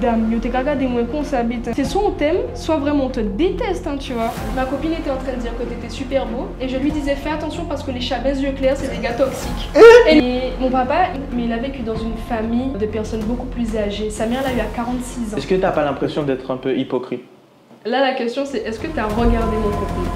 dame, yo t'es regardé moins qu'on s'habite. C'est soit on t'aime, soit vraiment on te déteste, hein, tu vois. Ma copine était en train de dire que t'étais super beau et je lui disais fais attention parce que les chabins yeux clairs c'est des gars toxiques. Et mon papa, mais il a vécu dans une famille de personnes beaucoup plus âgées. Sa mère l'a eu à 46 ans. Est-ce que t'as pas l'impression d'être un peu hypocrite? Là la question c'est est-ce que t'as regardé mon contenu?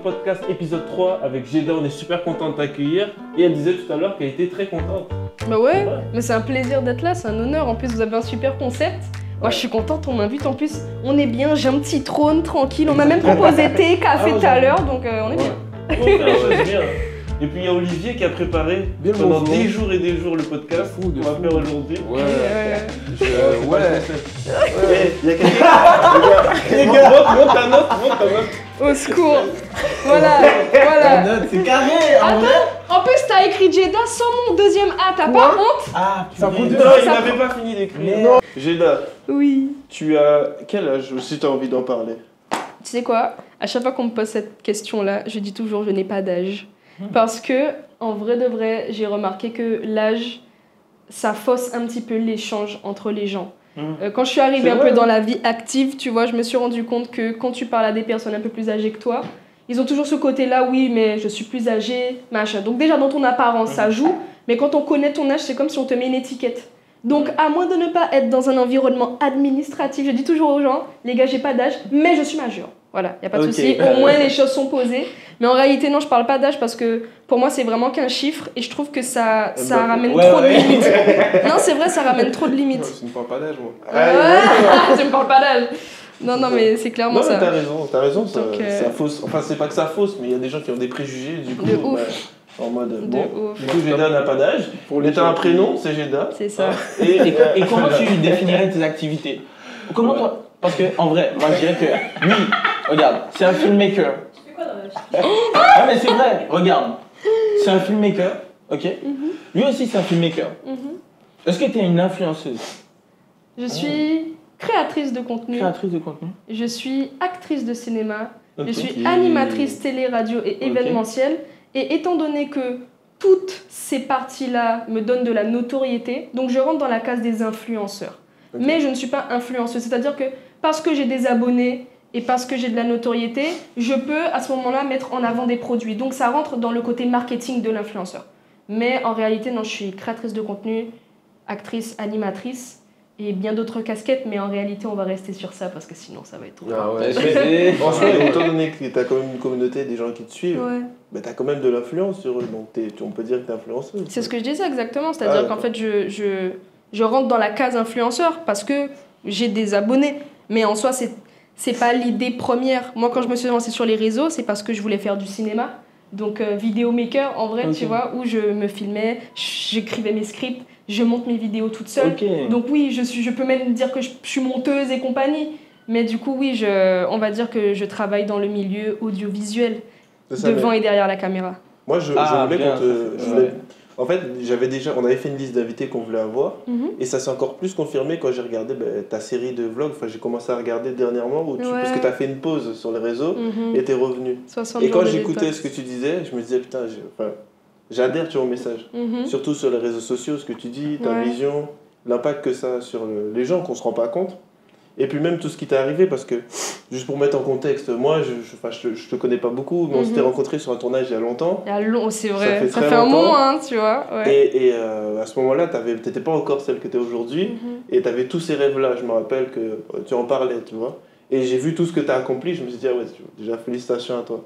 Podcast épisode 3 avec Jeda, on est super content de t'accueillir et elle disait tout à l'heure qu'elle était très contente. Bah ouais, mais c'est un plaisir d'être là, c'est un honneur. En plus vous avez un super concept. Moi je suis contente, on m'invite en plus. On est bien, j'ai un petit trône tranquille. On m'a même proposé thé, café tout à l'heure, donc on est bien. C'est bien. Et puis il y a Olivier qui a préparé pendant des jours et des jours le podcast qu'on va faire aujourd'hui. Ouais. Il y a quelqu'un. Monte ta note. Au secours. Voilà. La note, c'est carré. Attends, en plus t'as écrit Jeda sans mon deuxième A, t'as pas honte? Ah, Ça putain. non, il n'avait pas fini d'écrire. Non. Jeda, Oui. tu as quel âge si tu as envie d'en parler? Tu sais quoi? À chaque fois qu'on me pose cette question-là, je dis toujours je n'ai pas d'âge. Parce que, en vrai de vrai, j'ai remarqué que l'âge, ça fausse un petit peu l'échange entre les gens. Quand je suis arrivée un peu dans la vie active, tu vois, je me suis rendu compte que quand tu parles à des personnes un peu plus âgées que toi, ils ont toujours ce côté-là, oui, mais je suis plus âgée, machin. Donc déjà, dans ton apparence, ça joue, mais quand on connaît ton âge, c'est comme si on te met une étiquette. Donc, à moins de ne pas être dans un environnement administratif, je dis toujours aux gens, les gars, j'ai pas d'âge, mais je suis majeur. Voilà, il n'y a pas de souci, au moins les choses sont posées. Mais en réalité, non, je parle pas d'âge parce que pour moi, c'est vraiment qu'un chiffre et je trouve que ça ramène trop de limites. Non, c'est vrai, ça ramène trop de limites. Tu ne parles pas d'âge, moi. Tu me parles pas d'âge. Non, mais c'est clairement ça. Non, mais t'as raison, ça fausse. Enfin, c'est pas que ça fausse, mais il y a des gens qui ont des préjugés, du coup. De ouf. En mode, De bon, ouf. du coup, Jeda n'a pas d'âge. Mais t'as un prénom, c'est Jeda. C'est ça. Et comment tu définirais tes activités? Comment toi? Parce que en vrai, moi je dirais que lui, regarde, c'est un filmmaker. Tu fais quoi dans la vie? Ah mais c'est vrai, regarde, c'est un filmmaker, ok? Lui aussi c'est un filmmaker. Est-ce que tu es une influenceuse? Je suis créatrice de contenu. Créatrice de contenu. Je suis actrice de cinéma. Ok. Je suis animatrice télé, radio et événementielle. Et étant donné que toutes ces parties-là me donnent de la notoriété, donc je rentre dans la case des influenceurs. Ok. Mais je ne suis pas influenceuse, c'est-à-dire que parce que j'ai des abonnés et parce que j'ai de la notoriété, je peux à ce moment-là mettre en avant des produits. Donc ça rentre dans le côté marketing de l'influenceur. Mais en réalité, non, je suis créatrice de contenu, actrice, animatrice et bien d'autres casquettes, mais en réalité, on va rester sur ça parce que sinon, ça va être trop. Ah ouais. C'est- Franchement, étant donné que t'as quand même une communauté, des gens qui te suivent, Ouais. bah t'as quand même de l'influence sur eux, donc on peut dire que t'es influenceuse. C'est ce que je disais exactement, c'est-à-dire qu'en fait, je rentre dans la case influenceur parce que j'ai des abonnés. Mais en soi, c'est pas l'idée première. Moi, quand je me suis lancée sur les réseaux, c'est parce que je voulais faire du cinéma. Donc, vidéomaker, en vrai, tu vois, où je me filmais, j'écrivais mes scripts, je monte mes vidéos toute seule. Donc oui, je peux même dire que je suis monteuse et compagnie. Mais du coup, oui, on va dire que je travaille dans le milieu audiovisuel, devant et derrière la caméra. Moi, je voulais En fait, on avait fait une liste d'invités qu'on voulait avoir, et ça s'est encore plus confirmé quand j'ai regardé ta série de vlogs. Enfin, j'ai commencé à regarder dernièrement, parce que tu as fait une pause sur les réseaux et tu es revenu. Et quand j'écoutais ce que tu disais, je me disais, putain, j'adhère au message. Surtout sur les réseaux sociaux, ce que tu dis, ta vision, l'impact que ça a sur les gens qu'on ne se rend pas compte. Et puis même tout ce qui t'est arrivé, parce que, juste pour mettre en contexte, moi, je te connais pas beaucoup, mais on s'était rencontrés sur un tournage il y a longtemps. C'est vrai, ça très fait un longtemps. moment, hein, tu vois. Ouais. Et à ce moment-là, t'étais pas encore celle que t'es aujourd'hui, et t'avais tous ces rêves-là, je me rappelle que tu en parlais, tu vois. Et j'ai vu tout ce que t'as accompli, je me suis dit, ah ouais, déjà félicitations à toi.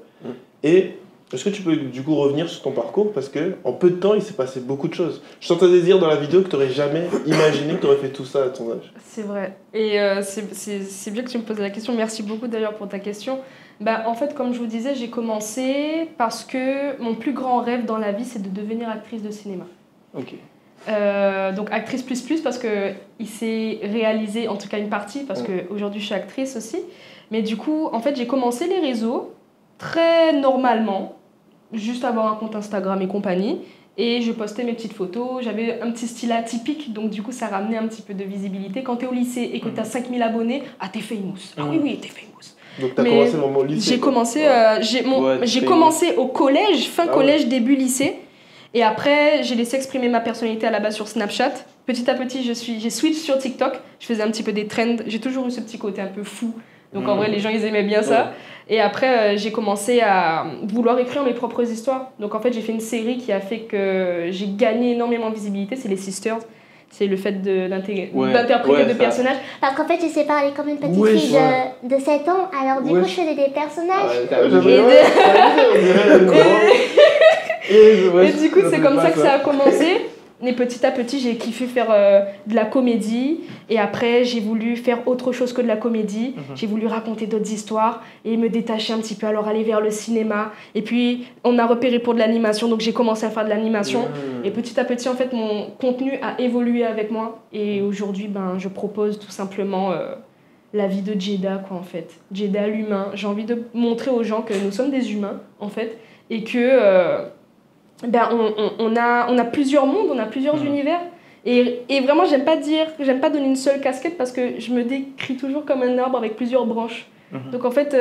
Et est-ce que tu peux du coup revenir sur ton parcours, parce que en peu de temps, il s'est passé beaucoup de choses. Je t'entendais dire dans la vidéo que t'aurais jamais imaginé que t'aurais fait tout ça à ton âge. C'est vrai. Et c'est bien que tu me poses la question. Merci beaucoup d'ailleurs pour ta question. En fait, comme je vous disais, j'ai commencé parce que mon plus grand rêve dans la vie, c'est de devenir actrice de cinéma. Ok. Donc actrice plus parce qu'il s'est réalisé, en tout cas une partie, parce qu'aujourd'hui je suis actrice aussi. Mais du coup, en fait, j'ai commencé les réseaux très normalement, juste avoir un compte Instagram et compagnie. Et je postais mes petites photos, j'avais un petit style atypique, donc du coup ça ramenait un petit peu de visibilité. Quand t'es au lycée et que t'as 5000 abonnés, t'es famous. Ah oui, t'es famous. Donc t'as commencé vraiment au lycée? J'ai commencé au collège, fin collège, début lycée. Et après, j'ai laissé exprimer ma personnalité à la base sur Snapchat. Petit à petit, j'ai switch sur TikTok. Je faisais un petit peu des trends. J'ai toujours eu ce petit côté un peu fou. Donc en vrai, les gens, ils aimaient bien ça. Et après, j'ai commencé à vouloir écrire mes propres histoires. Donc en fait, j'ai fait une série qui a fait que j'ai gagné énormément de visibilité. C'est les Sisters. C'est le fait d'interpréter des personnages. Parce qu'en fait, je sais parler comme une petite fille de 7 ans. Alors du coup, je faisais des personnages. Et du coup, c'est comme ça que ça a commencé. Mais petit à petit, j'ai kiffé faire de la comédie. Et après, j'ai voulu faire autre chose que de la comédie. J'ai voulu raconter d'autres histoires et me détacher un petit peu, alors aller vers le cinéma. Et puis, on a repéré pour de l'animation, donc j'ai commencé à faire de l'animation. Et petit à petit, en fait, mon contenu a évolué avec moi. Et aujourd'hui, je propose tout simplement la vie de Jada, quoi, en fait. Jada, l'humain. J'ai envie de montrer aux gens que nous sommes des humains, en fait. Et que... on a plusieurs mondes, on a plusieurs univers. Et vraiment, j'aime pas donner une seule casquette parce que je me décris toujours comme un arbre avec plusieurs branches. Donc en fait,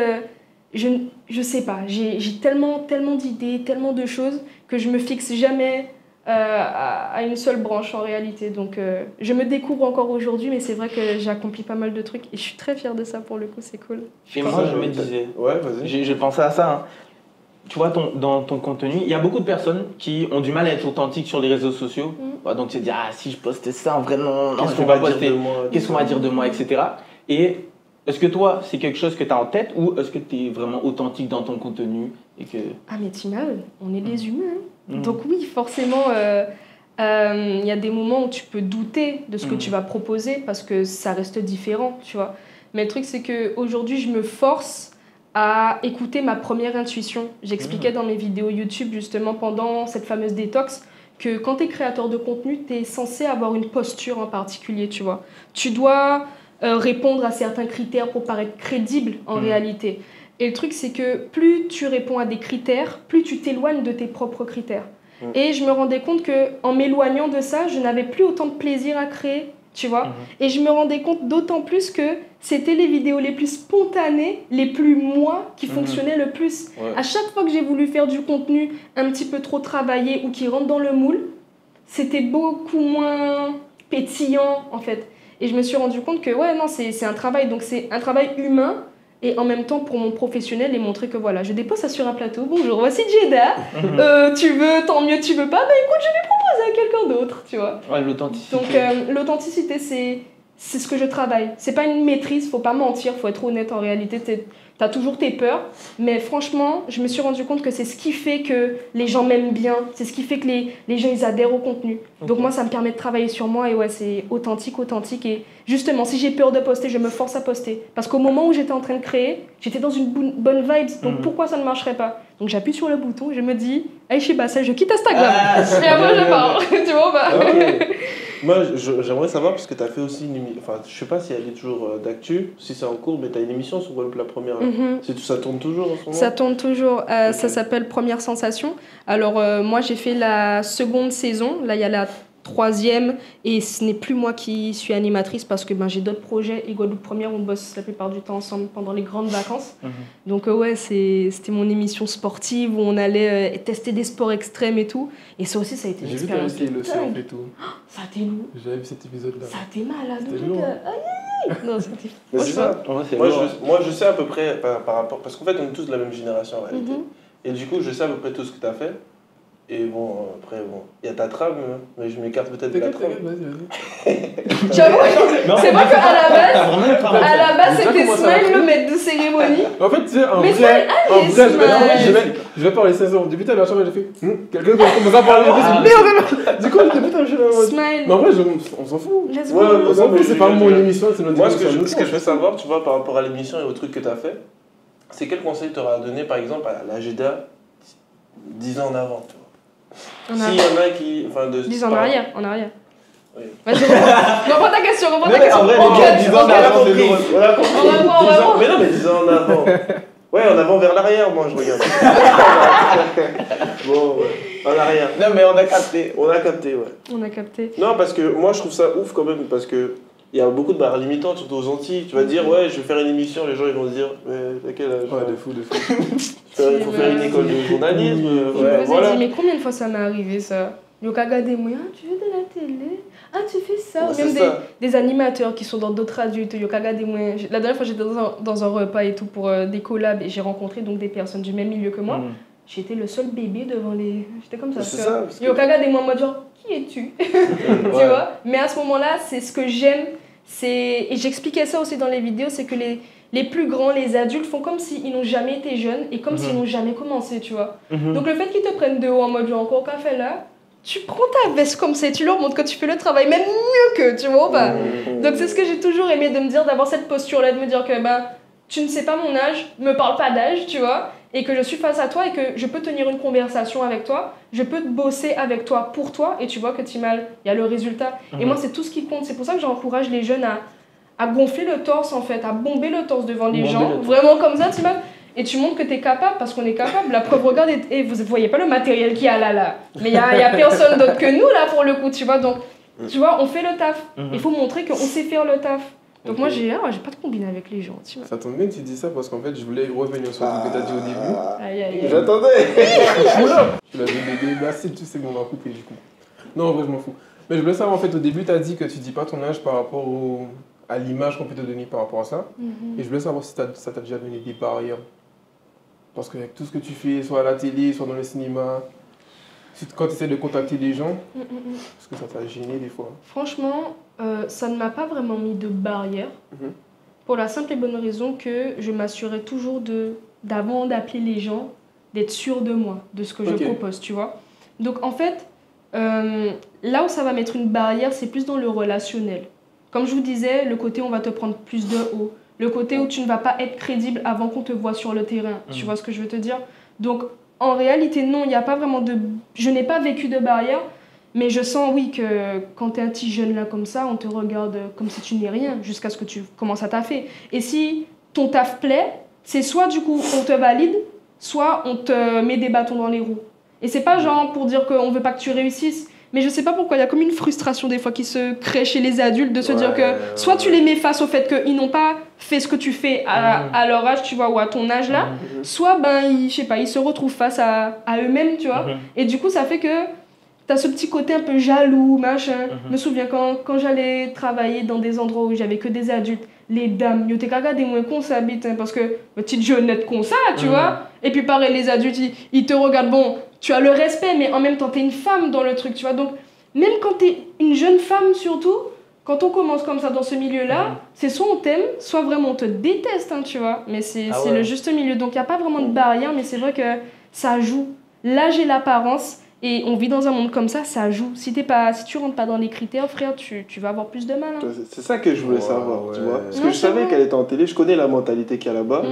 je sais pas, j'ai tellement d'idées, tellement de choses que je me fixe jamais à une seule branche en réalité. Donc je me découvre encore aujourd'hui, mais c'est vrai que j'ai accompli pas mal de trucs et je suis très fière de ça pour le coup, c'est cool. Et moi, je me disais, je pensais à ça, hein. Tu vois, dans ton contenu, il y a beaucoup de personnes qui ont du mal à être authentiques sur les réseaux sociaux. Donc, tu te dis, si je poste ça, en vrai, non, qu'est-ce qu'on va poster, qu'est-ce qu'on va dire de moi, etc. Et est-ce que toi, c'est quelque chose que tu as en tête ou est-ce que tu es vraiment authentique dans ton contenu et que... Ah, mais Timal, on est des humains. Donc oui, forcément, y a des moments où tu peux douter de ce que tu vas proposer parce que ça reste différent, tu vois. Mais le truc, c'est qu'aujourd'hui, je me force à écouter ma première intuition. J'expliquais dans mes vidéos YouTube, justement, pendant cette fameuse détox, que quand tu es créateur de contenu, tu es censé avoir une posture en particulier, tu vois. Tu dois répondre à certains critères pour paraître crédible en réalité. Et le truc, c'est que plus tu réponds à des critères, plus tu t'éloignes de tes propres critères. Et je me rendais compte qu'en m'éloignant de ça, je n'avais plus autant de plaisir à créer, tu vois. Et je me rendais compte d'autant plus que c'était les vidéos les plus spontanées, les plus moi, qui fonctionnaient le plus. À chaque fois que j'ai voulu faire du contenu un petit peu trop travaillé ou qui rentre dans le moule, c'était beaucoup moins pétillant, en fait. Et je me suis rendu compte que, c'est un travail. Donc, c'est un travail humain et en même temps pour mon professionnel et montrer que, voilà, je dépose ça sur un plateau. Bonjour, voici Jada. Tu veux, tant mieux, tu veux pas, écoute, je vais proposer à quelqu'un d'autre, tu vois. Ouais, l'authenticité. Donc, l'authenticité, c'est ce que je travaille. C'est pas une maîtrise, faut pas mentir, faut être honnête en réalité. T'as toujours tes peurs, mais franchement, je me suis rendu compte que c'est ce qui fait que les gens m'aiment bien, c'est ce qui fait que les gens ils adhèrent au contenu. Donc moi, ça me permet de travailler sur moi et c'est authentique. Et justement, si j'ai peur de poster, je me force à poster. Parce qu'au moment où j'étais en train de créer, j'étais dans une bonne vibe, donc pourquoi ça ne marcherait pas? Donc j'appuie sur le bouton et je me dis, je sais pas, je quitte Instagram. Et après je pars, tu vois. Moi, j'aimerais savoir, parce que tu as fait aussi une émission, enfin, je sais pas si elle est toujours d'actu, si c'est en cours, mais tu as une émission sur Web La Première. Ça tourne toujours en ce moment? Ça tourne toujours, ça s'appelle Première Sensation. Alors, moi, j'ai fait la seconde saison, là, il y a la troisième, et ce n'est plus moi qui suis animatrice parce que j'ai d'autres projets, et Guadeloupe Première, on bosse la plupart du temps ensemble pendant les grandes vacances. Donc, c'était mon émission sportive où on allait tester des sports extrêmes et tout. Et ça aussi, ça a été une expérience. J'ai vu le surf et tout. Ça a été lourd. J'avais vu cet épisode-là. Ça a été malade. C'était lourd. Non, c'était... C'est ça. Moi, je sais à peu près par rapport... Parce qu'en fait, on est tous de la même génération en réalité. Et du coup, je sais à peu près tout ce que tu as fait. Et bon, après, il y a ta trame, mais je m'écarte peut-être de la trame. J'avoue, c'est vrai qu'à la base, c'était Smile le maître de cérémonie. En fait, tu sais, en vrai, je vais parler 16 ans. Depuis, la chambre, j'ai fait quelqu'un doit commencer à parler. Merde. Du coup, putain, je suis là. Smile. Mais en vrai, on s'en fout. On s'en fout, c'est pas mon émission, c'est notre émission. Moi, ce que je veux savoir, tu vois, par rapport à l'émission et au truc que tu as fait, c'est quel conseil tu auras donné, par exemple, à la Jada 10 ans en avant, tu vois. S'il y en a qui... 10 ans en arrière, Oui. Vas-y, reprends ta question, En vrai, les gars, 10 ans en avant, c'est drôle. On va voir. Mais non, mais 10 ans en avant. Ouais, en avant vers l'arrière, moi je regarde. Bon, ouais. En arrière. Non, mais on a capté. On a capté, ouais. On a capté. Non, parce que moi je trouve ça ouf quand même, parce que il y a beaucoup de barrières limitantes, surtout aux Antilles. Tu vas dire, ouais, je vais faire une émission, les gens ils vont se dire, mais à quel âge? Ouais, de fou. Il faut faire une école de journalisme. Ouais, voilà. Dit, mais combien de fois ça m'est arrivé ça? Yo, regardez moi, tu veux de la télé? Ah, tu fais ça? Ouais, Même des animateurs qui sont dans d'autres adultes. Yo, regardez moi. La dernière fois, j'étais dans un repas et tout pour des collabs et j'ai rencontré donc des personnes du même milieu que moi. J'étais le seul bébé devant les. J'étais comme ça. C'est ça. Yo, regardez moi, moi, genre, qui es-tu? Tu vois? Mais à ce moment-là, c'est ce que j'aime. Et j'expliquais ça aussi dans les vidéos, c'est que les plus grands, les adultes, font comme s'ils n'ont jamais été jeunes et comme s'ils n'ont jamais commencé, tu vois. Donc le fait qu'ils te prennent de haut en mode genre encore qu'à faire là, tu prends ta veste comme ça et tu leur montres que tu fais le travail même mieux qu'eux, tu vois ou pas. Donc c'est ce que j'ai toujours aimé de me dire, d'avoir cette posture-là, de me dire que tu ne sais pas mon âge, me parle pas d'âge, tu vois, et que je suis face à toi et que je peux tenir une conversation avec toi, je peux bosser avec toi pour toi et tu vois que Timal, il y a le résultat. Et moi c'est tout ce qui compte, c'est pour ça que j'encourage les jeunes à gonfler le torse en fait, à bomber le torse devant les gens, vraiment comme ça Timal. Et tu montres que tu es capable, parce qu'on est capable. La preuve, regarde, et vous voyez pas le matériel qu'il y a là. Mais il y a personne d'autre que nous là pour le coup, tu vois. Donc, tu vois, on fait le taf. Il faut montrer qu'on sait faire le taf. Donc moi, j'ai pas de combiner avec les gens, tu vois. Ça tombe bien que tu dis ça, parce qu'en fait, je voulais revenir sur ce que tu as dit au début. Aïe. J'attendais. Tu l'as dit, bah si, tu sais qu'on va couper du coup. Non, en vrai, je m'en fous. Mais je voulais savoir, en fait, au début, tu as dit que tu dis pas ton âge par rapport à l'image qu'on peut te donner par rapport à ça. Et je voulais savoir si ça t'a déjà donné des barrières. Parce qu'avec tout ce que tu fais, soit à la télé, soit dans le cinéma, quand tu essaies de contacter des gens, est-ce que ça t'a gêné des fois? Franchement, ça ne m'a pas vraiment mis de barrière. Pour la simple et bonne raison que je m'assurais toujours d'avant d'appeler les gens, d'être sûre de moi, de ce que je propose, tu vois. Donc en fait, là où ça va mettre une barrière, c'est plus dans le relationnel. Comme je vous disais, le côté on va te prendre plus de haut. Le côté où tu ne vas pas être crédible avant qu'on te voit sur le terrain. Tu vois ce que je veux te dire? Donc, en réalité, non, il n'y a pas vraiment de... Je n'ai pas vécu de barrière, mais je sens, oui, que quand tu es un petit jeune là comme ça, on te regarde comme si tu n'es rien, jusqu'à ce que tu commences à taffer. Et si ton taf plaît, c'est soit du coup on te valide, soit on te met des bâtons dans les roues. Et c'est pas genre pour dire qu'on veut pas que tu réussisses, mais je sais pas pourquoi, il y a comme une frustration des fois qui se crée chez les adultes de se dire que soit tu les mets face au fait qu'ils n'ont pas fait ce que tu fais à leur âge, tu vois, ou à ton âge là, soit je sais pas, ils se retrouvent face à eux-mêmes, tu vois. Et du coup, ça fait que t'as ce petit côté un peu jaloux, machin. Je me souviens quand j'allais travailler dans des endroits où j'avais que des adultes, les dames, yo t'es caga des moins qu'on s'habite, parce que petite jeunette comme ça, tu vois. Et puis pareil, les adultes, ils te regardent, bon, tu as le respect, mais en même temps, t'es une femme dans le truc, tu vois. Donc, même quand t'es une jeune femme, surtout, quand on commence comme ça dans ce milieu-là, c'est soit on t'aime, soit vraiment on te déteste, hein, tu vois. Mais c'est le juste milieu. Donc, il n'y a pas vraiment de barrière, mais c'est vrai que ça joue. L'âge et l'apparence, et on vit dans un monde comme ça joue. Si tu rentres pas dans les critères, frère, tu vas avoir plus de mal. Hein. C'est ça que je voulais savoir, tu vois. Parce que je savais qu'elle était en télé, je connais la mentalité qu'il y a là-bas.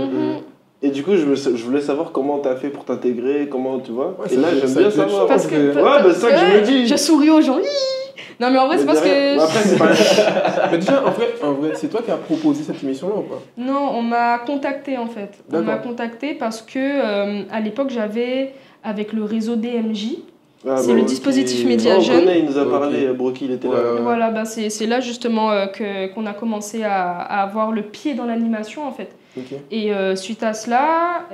Et du coup, je voulais savoir comment t'as fait pour t'intégrer, comment, tu vois. Et là, j'aime bien savoir. Parce que c'est ça que je me dis. Je souris aux gens. Non, mais en vrai, c'est parce que... Après, c'est pas... Mais déjà, en vrai, c'est toi qui as proposé cette émission-là ou pas? Non, on m'a contacté, en fait. On m'a contacté parce que, à l'époque, j'avais, avec le réseau DMJ, c'est le dispositif Média Jeune. Il nous a parlé, Brocky, il était là. Voilà, c'est là, justement, qu'on a commencé à avoir le pied dans l'animation, en fait. Et suite à cela,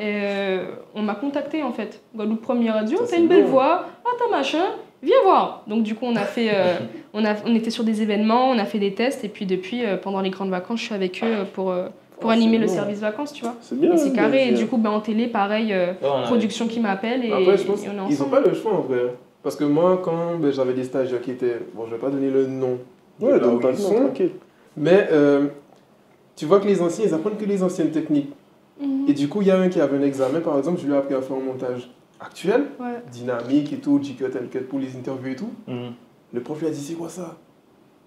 on m'a contacté en fait. Guadeloupe Première Radio, t'as une belle voix, t'as machin, viens voir. Donc du coup on a fait, on était sur des événements, on a fait des tests et puis depuis pendant les grandes vacances je suis avec eux pour animer le service vacances, tu vois. C'est bien. Et c'est carré. Et du coup en télé pareil, production qui m'appelle et, après, je pense et on est ensemble. Ils ont pas le choix en vrai. Parce que moi quand j'avais des stagiaires qui étaient, bon je vais pas donner le nom. Ouais, donc pas le nom, tranquille. Mais tu vois que les anciens, ils apprennent que les anciennes techniques. Et du coup, il y a un qui avait un examen, par exemple, je lui ai appris à faire un montage actuel, dynamique et tout, G-cut, L-cut pour les interviews et tout. Le prof lui a dit, c'est quoi ça?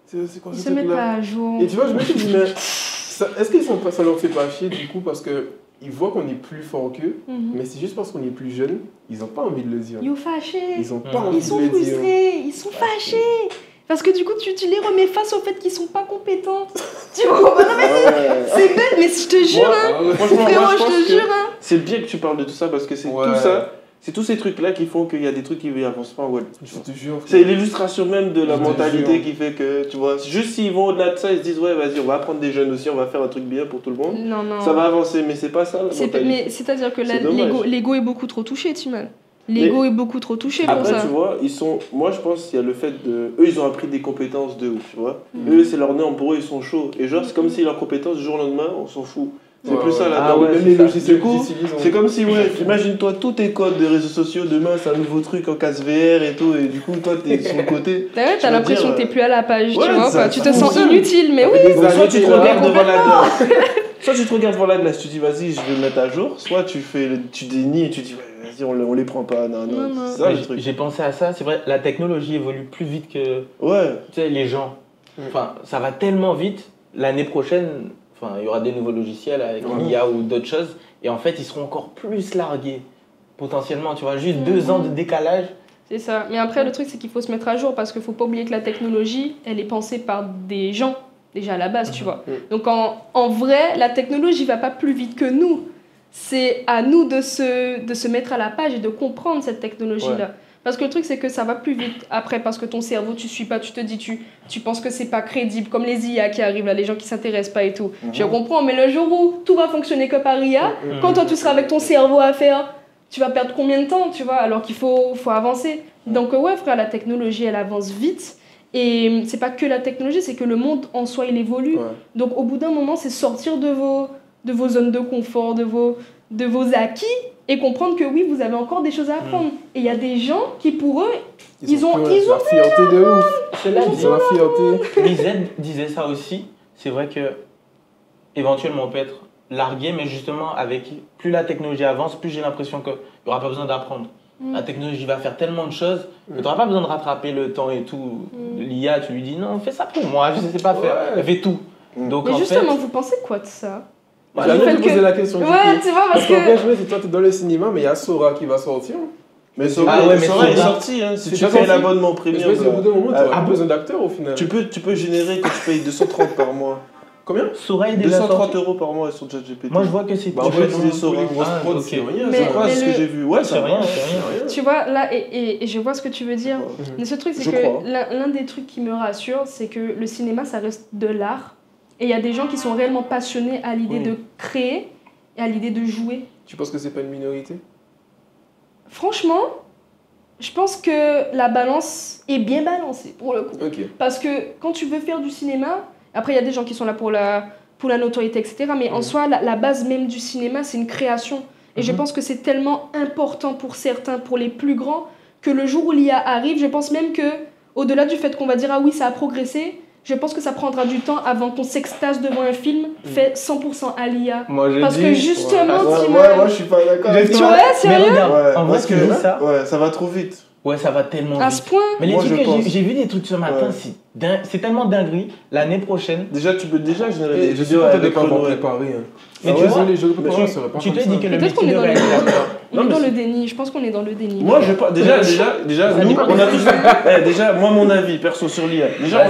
C'est quoi Ils ce se mettent truc-là? pas à jour. Et tu vois, je me suis dit, mais est-ce que ça leur fait pas chier du coup parce qu'ils voient qu'on est plus fort qu'eux, mais c'est juste parce qu'on est plus jeunes, ils n'ont pas envie de le dire. Ils sont fâchés. Ils ont pas envie de le dire. Ils sont frustrés, ils sont fâchés. Parce que du coup, tu les remets face au fait qu'ils sont pas compétents. Tu vois, c'est bête, mais je te jure, hein. Franchement, frérot, je te jure, hein. c'est bien que tu parles de tout ça parce que c'est tout ça. C'est tous ces trucs-là qui font qu'il y a des trucs qui avancent pas en web. Je te jure. C'est l'illustration même de la mentalité qui fait que, tu vois, juste s'ils vont au-delà de ça, ils se disent, ouais, vas-y, on va apprendre des jeunes aussi, on va faire un truc bien pour tout le monde. Non. Ça va avancer, mais c'est pas ça la mentalité. Mais c'est-à-dire que l'ego est beaucoup trop touché, Timan. L'ego est beaucoup trop touché pour ça. Après, tu vois, moi je pense qu'il y a le fait de. Eux, ils ont appris des compétences de ouf, tu vois. Eux, c'est leur norme, pour eux, ils sont chauds. Et genre, c'est comme si leurs compétences, du jour au lendemain, on s'en fout. C'est plus ça la norme. Même les logiciels du coup, c'est comme si, imagine-toi, tous tes codes de réseaux sociaux, demain, c'est un nouveau truc en casse VR et tout, et du coup, toi, t'es sur le côté. T'as l'impression que t'es plus à la page, tu vois. Tu te sens inutile, mais oui. Soit tu te regardes devant la glace. Soit tu te regardes devant la glace, tu dis, vas-y, je vais me mettre à jour. Soit tu dénies et tu dis, vas-y, on les prend pas. Non. C'est ça le truc. J'ai pensé à ça, c'est vrai, la technologie évolue plus vite que les gens. Enfin, ça va tellement vite, l'année prochaine, il y aura des nouveaux logiciels avec l'IA ou d'autres choses, et en fait, ils seront encore plus largués, potentiellement, tu vois, juste 2 ans de décalage. C'est ça, mais après, le truc, c'est qu'il faut se mettre à jour, parce qu'il ne faut pas oublier que la technologie, elle est pensée par des gens, déjà à la base, tu vois. Donc, en vrai, la technologie ne va pas plus vite que nous. C'est à nous de se mettre à la page et de comprendre cette technologie-là. Parce que le truc, c'est que ça va plus vite après, parce que ton cerveau, tu suis pas, tu te dis, tu penses que c'est pas crédible, comme les IA qui arrivent là, les gens qui s'intéressent pas et tout. Je comprends, mais le jour où tout va fonctionner que par IA, quand toi tu seras avec ton cerveau à faire, tu vas perdre combien de temps, tu vois, alors qu'il faut avancer. Donc ouais, frère, la technologie, elle avance vite. Et c'est pas que la technologie, c'est que le monde en soi, il évolue. Donc au bout d'un moment, c'est sortir de vos zones de confort, de vos acquis, et comprendre que oui, vous avez encore des choses à apprendre. Et il y a des gens qui, pour eux, ils ont la fierté de ouf. Ils ont la fierté. Lisette disait ça aussi. C'est vrai que éventuellement on peut être largué, mais justement, plus la technologie avance, plus j'ai l'impression qu'il n'y aura pas besoin d'apprendre. La technologie va faire tellement de choses que tu n'auras pas besoin de rattraper le temps et tout. L'IA, tu lui dis non, fais ça pour moi, je ne sais pas faire. Elle fait tout. Donc, mais justement, vous pensez quoi de ça? J'allais te poser la question. Tu vois, parce que. Franchement, si toi t'es dans le cinéma, mais il y a Sora qui va sortir. Mais Sora est sorti, hein. Si tu payes l'abonnement premium. Mais au bout d'un moment, tu n'auras pas besoin d'acteurs au final. Tu peux générer que tu payes 230 par mois. Combien? Sora est déjà 230 € par mois sur ChatGPT. Moi je vois que c'est. En fait, c'est Sora. C'est rien. C'est quoi ce que j'ai vu? Ouais, c'est rien. Tu vois, là, et je vois ce que tu veux dire. Mais ce truc, c'est que l'un des trucs qui me rassure, c'est que le cinéma, ça reste de l'art. Et il y a des gens qui sont réellement passionnés à l'idée de créer et à l'idée de jouer. Tu penses que c'est pas une minorité? Franchement, je pense que la balance est bien balancée pour le coup. Parce que quand tu veux faire du cinéma, après il y a des gens qui sont là pour la notoriété, etc. Mais en soi, la base même du cinéma, c'est une création. Et je pense que c'est tellement important pour certains, pour les plus grands, que le jour où l'IA arrive, je pense même que, au-delà du fait qu'on va dire « Ah oui, ça a progressé », je pense que ça prendra du temps avant qu'on s'extase devant un film fait 100% à l'IA. Parce que justement, moi je suis pas d'accord. Tu vois, sérieux? En vrai, tu dis ça. Ouais, ça va trop vite. Ouais, ça va tellement vite. À ce point. Mais les trucs que j'ai vu des trucs ce matin, c'est tellement dinguerie. L'année prochaine. Déjà, tu peux générer des vidéos avec le préparé. Mais tu vois, tu te dis que le métier de réalisateur. On est dans le déni, je pense qu'on est dans le déni. Moi, je pas. Déjà, nous, on a tous. Déjà, moi, mon avis perso sur l'IA. Déjà,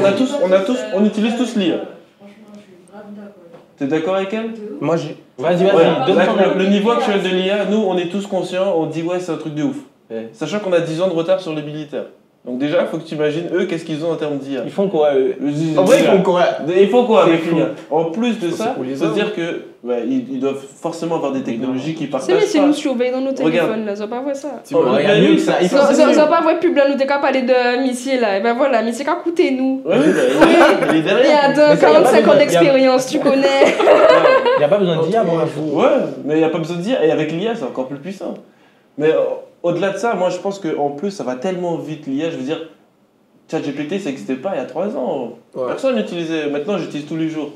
on utilise tous l'IA. T'es d'accord avec elle? Moi, Vas-y, donne ton avis. Le niveau actuel de l'IA, nous, on est tous conscients, on dit ouais, c'est un truc de ouf. Sachant qu'on a 10 ans de retard sur les militaires. Donc déjà, il faut que tu imagines, eux, qu'est-ce qu'ils ont en termes d'IA. Ils font quoi, eux? En vrai, ils font quoi avec l'IA? En plus de ça, il faut se dire que ils doivent forcément avoir des technologies qui partagent pas. C'est nous surveillent dans nos téléphones, là, ça va pas voir ça. Ça va pas voir pub là, nous t'es qu'à parler de missiles là, et ben voilà, mais c'est qu'à coûter nous. Il y a 45 ans d'expérience, tu connais. Il n'y a pas besoin d'IA pour vous. Ouais, mais il n'y a pas besoin d'IA, et avec l'IA, c'est encore plus puissant. Mais au-delà de ça, moi je pense qu'en plus ça va tellement vite l'IA, je veux dire, ChatGPT ça n'existait pas il y a 3 ans. Personne n'utilisait, maintenant j'utilise tous les jours.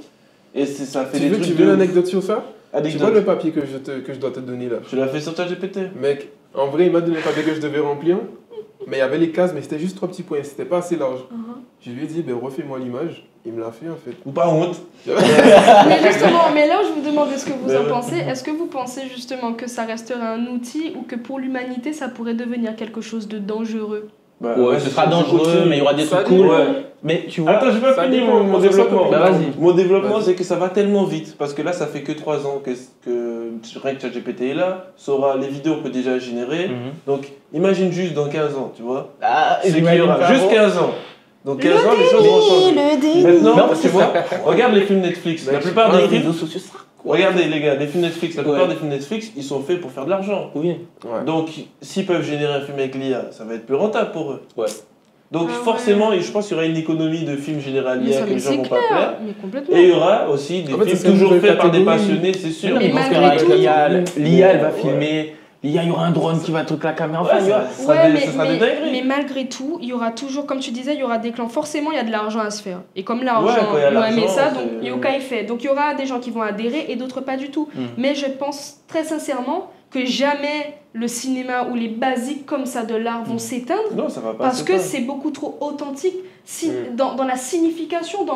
Et ça fait des trucs. Tu veux l'anecdote sur ça? Tu vois le papier que je dois te donner là? Tu l'as fait sur ChatGPT? Mec, en vrai il m'a donné le papier que je devais remplir, mais il y avait les cases, mais c'était juste 3 petits points, c'était pas assez large. Je lui ai dit, refais-moi l'image. Il me l'a fait en fait. Ou pas honte. Mais justement, là où je vous demande ce que vous en pensez, est-ce que vous pensez justement que ça restera un outil ou que pour l'humanité ça pourrait devenir quelque chose de dangereux? Bah, ouais, ce sera dangereux, mais il y aura des trucs cool. Mais tu vois. Attends, je vais pas finir mon développement. Bah, vas-y. Mon développement, c'est que ça va tellement vite. Parce que là, ça fait que 3 ans que rien que ChatGPT est là. Les vidéos, on peut déjà générer. Donc, imagine juste dans 15 ans, tu vois. Ah, c'est qu'il y aura juste 15 ans. Donc 15 ans, les choses vont changer. Maintenant, tu vois, regarde les films Netflix. La plupart des films. Regardez les gars, les films Netflix, la plupart des films Netflix, ils sont faits pour faire de l'argent. Oui. Donc, s'ils peuvent générer un film avec l'IA, ça va être plus rentable pour eux. Ouais. Donc forcément, je pense qu'il y aura une économie de films générés à l'IA que les gens vont pas plaire. Complètement. Et il y aura aussi des films toujours faits par des passionnés, c'est sûr. Mais malgré tout, l'IA, elle va filmer. Il y aura un drone qui va truc la caméra. Enfin, ça sera des dingueries. Mais malgré tout, il y aura toujours, comme tu disais, il y aura des clans. Forcément, il y a de l'argent à se faire. Et comme l'argent, ils ont aimé ça, donc Yokai fait. Donc il y aura des gens qui vont adhérer et d'autres pas du tout. Mais je pense très sincèrement que jamais le cinéma ou les basiques comme ça de l'art vont s'éteindre. Non, ça va pas. Parce que c'est beaucoup trop authentique dans la signification,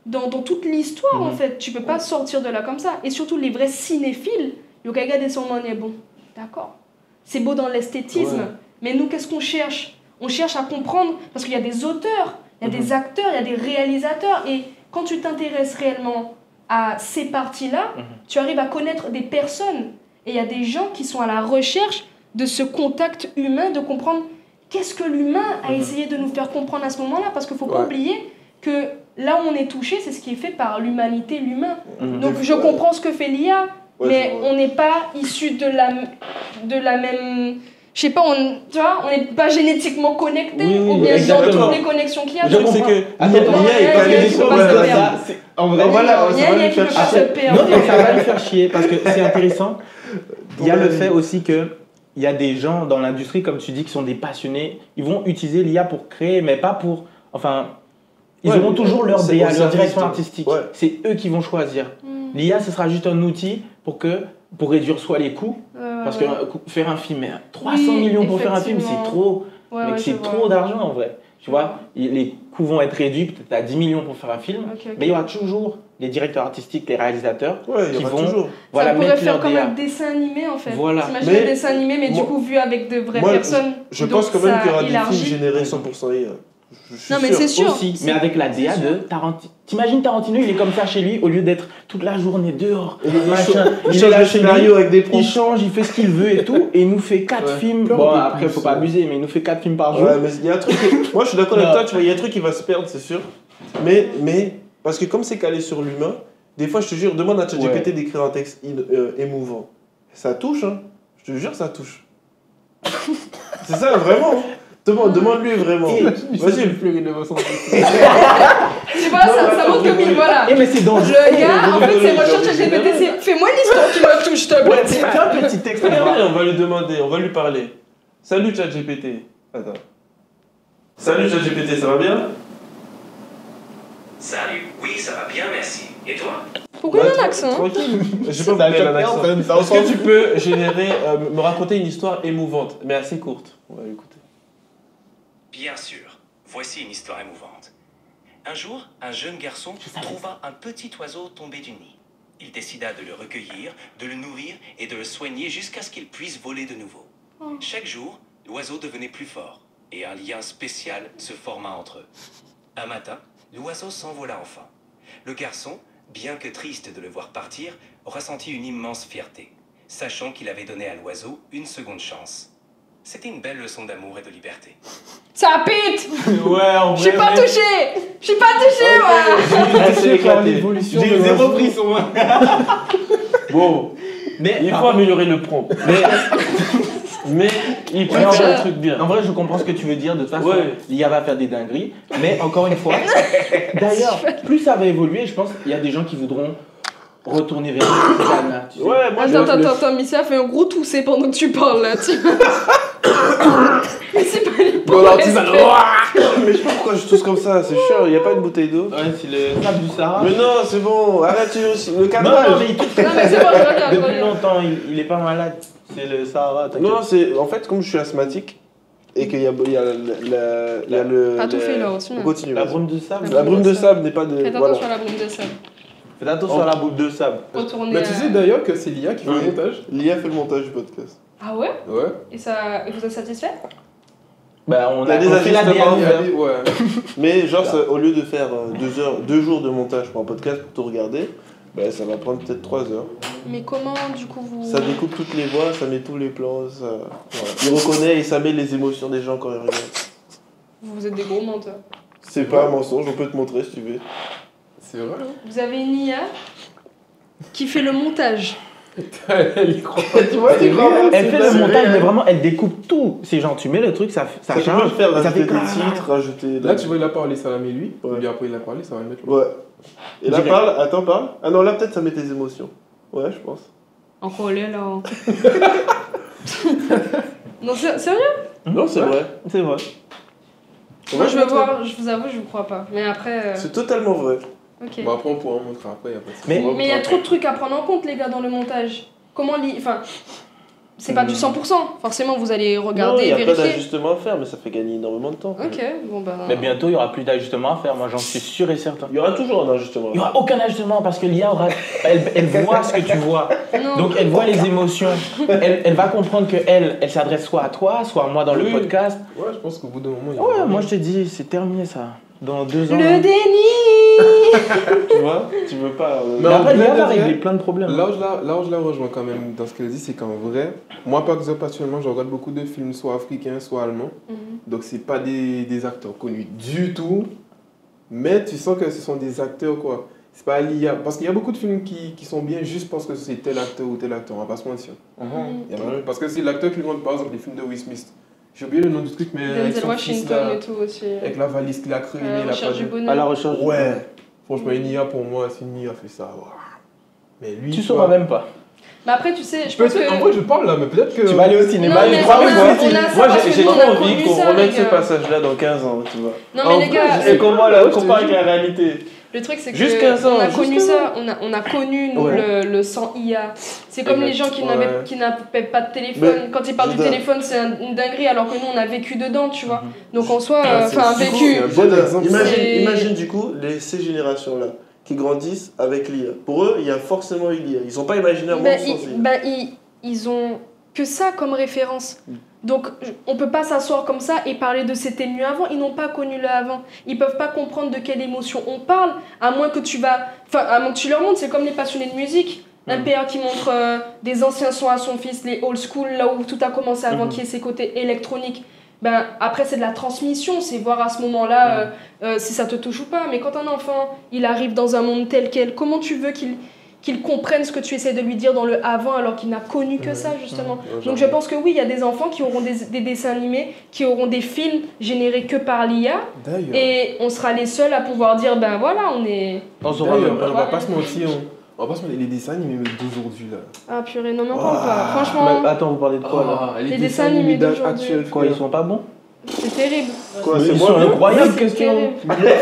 dans toute l'histoire en fait. Tu peux pas sortir de là comme ça. Et surtout, les vrais cinéphiles, Yokai ga son nom est bon. D'accord. C'est beau dans l'esthétisme, mais nous, qu'est-ce qu'on cherche? On cherche à comprendre, parce qu'il y a des auteurs, il y a des acteurs, il y a des réalisateurs, et quand tu t'intéresses réellement à ces parties-là, tu arrives à connaître des personnes, et il y a des gens qui sont à la recherche de ce contact humain, de comprendre qu'est-ce que l'humain a essayé de nous faire comprendre à ce moment-là, parce qu'il ne faut pas oublier que là où on est touché, c'est ce qui est fait par l'humanité, l'humain. Donc je comprends ce que fait l'IA, mais on n'est pas issu de la même... Je sais pas, tu vois, on n'est pas génétiquement connecté, ou bien dans toutes les connexions qu'il y a. Je sais que l'IA est pas allé en vrai, voilà, ça va lui faire chier. Non, mais ça va lui faire chier, parce que c'est intéressant. Il y a le fait aussi que il y a des gens dans l'industrie, comme tu dis, qui sont des passionnés. Ils vont utiliser l'IA pour créer, mais pas pour... Enfin, ils auront toujours leur DA, leur direction artistique. C'est eux qui vont choisir. L'IA, ce sera juste un outil pour réduire soit les coûts, parce que faire un film, 300 millions pour faire un film, c'est trop. C'est trop d'argent en vrai. Tu vois, les coûts vont être réduits peut-être à 10 millions pour faire un film, mais il y aura toujours les directeurs artistiques, les réalisateurs qui vont ça pourrait faire comme un dessin animé en fait. T'imagines un dessin animé, mais du coup vu avec de vraies personnes. Je pense quand même qu'il y aura des films générés 100% IA. Non mais c'est sûr. Aussi, mais avec la DA de Tarantino. T'imagines Tarantino, il est comme ça chez lui, au lieu d'être toute la journée dehors. Il est là chez Mario avec des il change, il fait ce qu'il veut et tout, et il nous fait 4 films. Bon, après, faut pas abuser, mais il nous fait 4 films par jour. Ouais, mais il y a un truc. Moi, je suis d'accord avec toi, tu vois, il y a un truc qui va se perdre, c'est sûr. Mais, parce que comme c'est calé sur l'humain, des fois, je te jure, demande à ChatGPT d'écrire un texte émouvant. Ça touche, hein. Je te jure, ça touche. C'est ça, vraiment. Demande-lui vraiment. Vas-y, le pleurer devant son Je sais pas, ça montre que voilà. Mais c'est dangereux. Le gars, en fait, ses recherches GPT, c'est fais-moi l'histoire qui me touche, s'il te plaît. Fais un petit texte. Regardez, on va lui demander, on va lui parler. Salut ChatGPT. Attends. Salut ChatGPT, ça va bien? Salut, oui, ça va bien, merci. Et toi? Pourquoi il y a un accent? Tranquille. Je sais pas pourquoi il y a un accent. Est-ce que tu peux me raconter une histoire émouvante, mais assez courte? On va l'écouter. Bien sûr. Voici une histoire émouvante. Un jour, un jeune garçon trouva un petit oiseau tombé du nid. Il décida de le recueillir, de le nourrir et de le soigner jusqu'à ce qu'il puisse voler de nouveau. Chaque jour, l'oiseau devenait plus fort et un lien spécial se forma entre eux. Un matin, l'oiseau s'envola enfin. Le garçon, bien que triste de le voir partir, ressentit une immense fierté, sachant qu'il avait donné à l'oiseau une seconde chance. C'était une belle leçon d'amour et de liberté. Ça pète! Ouais, en vrai. Je suis pas touché, moi! J'ai éclaté l'évolution. J'ai zéro frisson. Bon, mais il faut améliorer le prompt. Mais il peut faire un truc bien. En vrai, je comprends ce que tu veux dire. De toute façon, l'IA va faire des dingueries. Mais encore une fois, d'ailleurs, plus ça va évoluer, je pense qu'il y a des gens qui voudront retourner vers le Ghana. Tu sais. Ouais, moi attends, Missy a fait un gros toussé pendant que tu parles là. C'est pas les Mais je sais pas pourquoi je tousse comme ça, c'est chiant, il y a pas une bouteille d'eau. Ouais, c'est le sable du Sahara. Mais non, c'est bon, arrête le cadrage. Non, mais il tousse. Non, mais c'est bon, je regarde. Depuis longtemps, il est pas malade. C'est le Sahara, t'inquiète. Non, c'est en fait, comme je suis asthmatique et qu'il y a le. Pas tout fait là aussi. On continue. La brume de sable. La brume de sable n'est pas de. Faites attention à la brume de sable. Faites attention à la boule de sable. Mais tu sais d'ailleurs que c'est l'IA qui fait le montage. L'IA fait le montage du podcast. Ah ouais? Ouais. Et vous êtes satisfait? Bah, on Il y a a des fait la ajustements. DA. Ouais. Mais genre, au lieu de faire 2 jours de montage pour un podcast pour tout regarder, bah, ça va prendre peut-être 3 heures. Mais comment, du coup, vous... Ça découpe toutes les voix, ça met tous les plans, ça... Voilà. Il reconnaît et ça met les émotions des gens quand ils regardent. Vous êtes des gros menteurs. C'est pas un mensonge, on peut te montrer si tu veux. C'est vrai, hein. Vous avez une IA qui fait le montage. Elle y croit. Tu vois, C'est vrai, Elle fait le c'est montage, vrai. mais vraiment, elle découpe tout. C'est genre, tu mets le truc, ça Ça peut charge, faire ça rajouter fait des titres, rajouter... Là, tu vois, il a parlé, ça va mettre lui. Ouais. Et puis après, il a parlé, ça va le mettre lui. Ouais. Et là, Direct. parle. Ah non, là, peut-être ça met tes émotions. Ouais, je pense. Encore là. Non, sérieux? Non, c'est vrai. C'est vrai. Moi, je veux voir, je vous avoue, je vous crois pas. Mais après... C'est totalement vrai. Ok. Bon, après, on pourra en montrer après, y a pas de souci. Mais- Mais il y a trop de trucs à prendre en compte, les gars, dans le montage. Comment enfin, c'est pas du 100%. Forcément, vous allez Non, il regarder, y a pas vérifier. d'ajustement à faire, mais ça fait gagner énormément de temps. Ok, bon ben. Mais bientôt, il y aura plus d'ajustements à faire, moi j'en suis sûr et certain. Il y aura toujours un ajustement. Il n'y aura aucun ajustement parce que l'IA aura. Elle voit ce que tu vois. Non. Donc elle voit les émotions. Elle va comprendre que elle s'adresse soit à toi, soit à moi dans le Oui. podcast. Ouais, je pense qu'au bout d'un moment, il y a Ouais, moi je te dis, c'est terminé ça. Dans 2 ans. Le déni. Tu vois, tu veux pas. Mais Mais après, en vrai, l'IA va de vrai, régler plein de problèmes. Là où je la rejoins quand même dans ce qu'elle dit, c'est qu'en vrai, moi par exemple, actuellement, je regarde beaucoup de films soit africains, soit allemands. Donc, c'est pas des acteurs connus du tout, mais tu sens que ce sont des acteurs, quoi. C'est pas l'IA. Parce qu'il y a beaucoup de films qui sont bien juste parce que c'est tel acteur ou tel acteur, on va pas se mentir. Il y a vraiment- Parce que c'est l'acteur qui montre, par exemple, les films de Will Smith. J'ai oublié le nom du truc, mais. avec Denzel son fils, Washington là, et tout aussi. avec la valise qu'il a créée, La il a pas recherche du de... bonheur. À la recherche. Ouais, franchement, une IA pour moi, si une IA fait ça, waouh. Mais lui. Tu sauras même pas. Mais après, tu sais, je pense Peut-être, que. en vrai, je parle là, mais peut-être que. Tu vas aller au cinéma, Non, mais je on crois a- que on a ça Moi, parce que j'ai nous, on trop a envie connu qu'on ça, remette les ce gars. passage-là dans 15 ans, tu vois. Non, mais les gars, Et qu'on voit là, Ouais, je te compare avec jure. la réalité. le truc, c'est que Juste 15 ans, on a juste connu 15 ça, on a connu, nous, Ouais. le sans IA. C'est comme Exact. les gens qui Ouais. n'avaient pas de téléphone. Mais- Quand ils parlent du Judas. téléphone, c'est une dinguerie, alors que nous, on a vécu dedans, tu vois. Donc, en soi, c'est- enfin, du coup, vécu. c'est un bon exemple. C'est- Imagine du coup ces générations-là qui grandissent avec l'IA. Pour eux, il y a forcément une IA. Ils sont pas imaginé un monde Ben, sans IA. ils ont que ça comme référence. Donc, on peut pas s'asseoir comme ça et parler de c'était mieux avant. Ils n'ont pas connu le avant. Ils peuvent pas comprendre de quelle émotion on parle, à moins que tu leur montres. C'est comme les passionnés de musique. Un père qui montre des anciens sons à son fils, les old school, là où tout a commencé avant qu'il y ait ses côtés électroniques. Ben, après, c'est de la transmission, c'est voir à ce moment-là si ça te touche ou pas. Mais quand un enfant, il arrive dans un monde tel quel, comment tu veux qu'il comprenne ce que tu essaies de lui dire dans le avant alors qu'il n'a connu que ça, justement. Donc je pense que oui, il y a des enfants qui auront des dessins animés, qui auront des films générés que par l'IA, D'ailleurs. et on sera les seuls à pouvoir dire, ben voilà, on est... On saura D'ailleurs, même pas. on va pas se mentir, on va pas se mentir, les dessins animés d'aujourd'hui là. Ah purée, non mais on parle pas. Franchement, Mais attends, vous parlez de quoi là les dessins animés d'aujourd'hui. actuels, Quoi, ils sont pas bons? c'est terrible. Quoi, Mais c'est ils moi sont bien incroyables, C'est qu'est-ce terrible.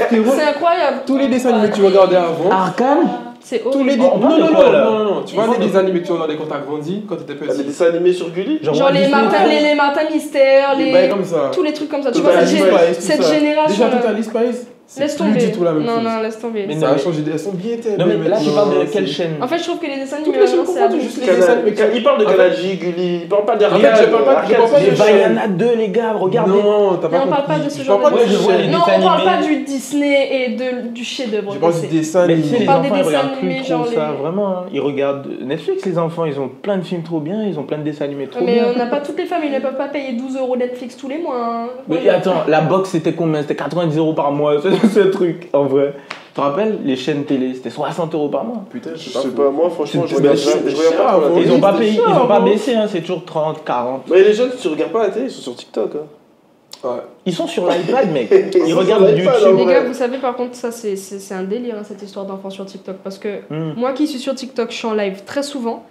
qu'ils ont? C'est incroyable. Tous les dessins animés que tu regardais avant. Arcane? C'est Tous les horrible. dessins. On parle de quoi, là? Non. Tu vois les dessins animés que tu regardais quand t'as grandi, quand t'étais Ah, les petit. dessins animés sur Gulli Genre Walt les Disney, Martin Mystère, Les bails comme ça. tous les trucs comme ça. Tu Total vois, Spice, tout cette ça. génération Déjà, Total Spice, c'est laisse plus tomber. du tout la même Non, chose. non, laisse tomber. Mais Ça a changé, elles sont bien Non, mais là, tu parles de quelle c'est- chaîne? En fait, je trouve que les dessins Toutes animés, les chaînes maintenant, c'est confondues, abusé. juste les dessins animés. Il parle de En fait- Kalaji, Gulli, il parle pas En d'Arcade. fait, je parle pas Les de Bayana 2, les gars, regardez. Non, t'as pas Mais on parle compris. pas de ce Je genre parle de pas Ouais, je vois les Non, dessins on parle pas animés. du Disney et du chef-d'œuvre. Je parle du Disney. dessin Mais tu sais, animé. les parle des enfants, ils dessins regardent plus animés, trop genre ça, les- vraiment. Hein. Ils regardent Netflix, les enfants, ils ont plein de films trop bien, ils ont plein de dessins animés trop Mais bien. on n'a pas toutes les familles, ne peuvent pas payer 12 € Netflix tous les mois. Hein. Mais attends, la box c'était combien? C'était 90 € par mois, ce truc, en vrai. Tu te rappelles, les chaînes télé, c'était 60 € par mois. Putain, je Je sais sais pas. pas, moi franchement, je C'est- regarde c'est je regarde pas trop la cher, télé. Ils ont pas c'était payé, cher, ils ont pas avant. baissé, hein, c'est toujours 30, 40. Mais les jeunes, tu regardes pas la télé, ils sont sur TikTok. Hein. Ouais. Ils sont sur l'iPad, mec. Ils Ils sont regardent sur l'iPad, YouTube. Les ouais. gars, vous savez, par contre, ça, c'est un délire, hein, cette histoire d'enfants sur TikTok. Parce que moi qui suis sur TikTok, je suis en live très souvent.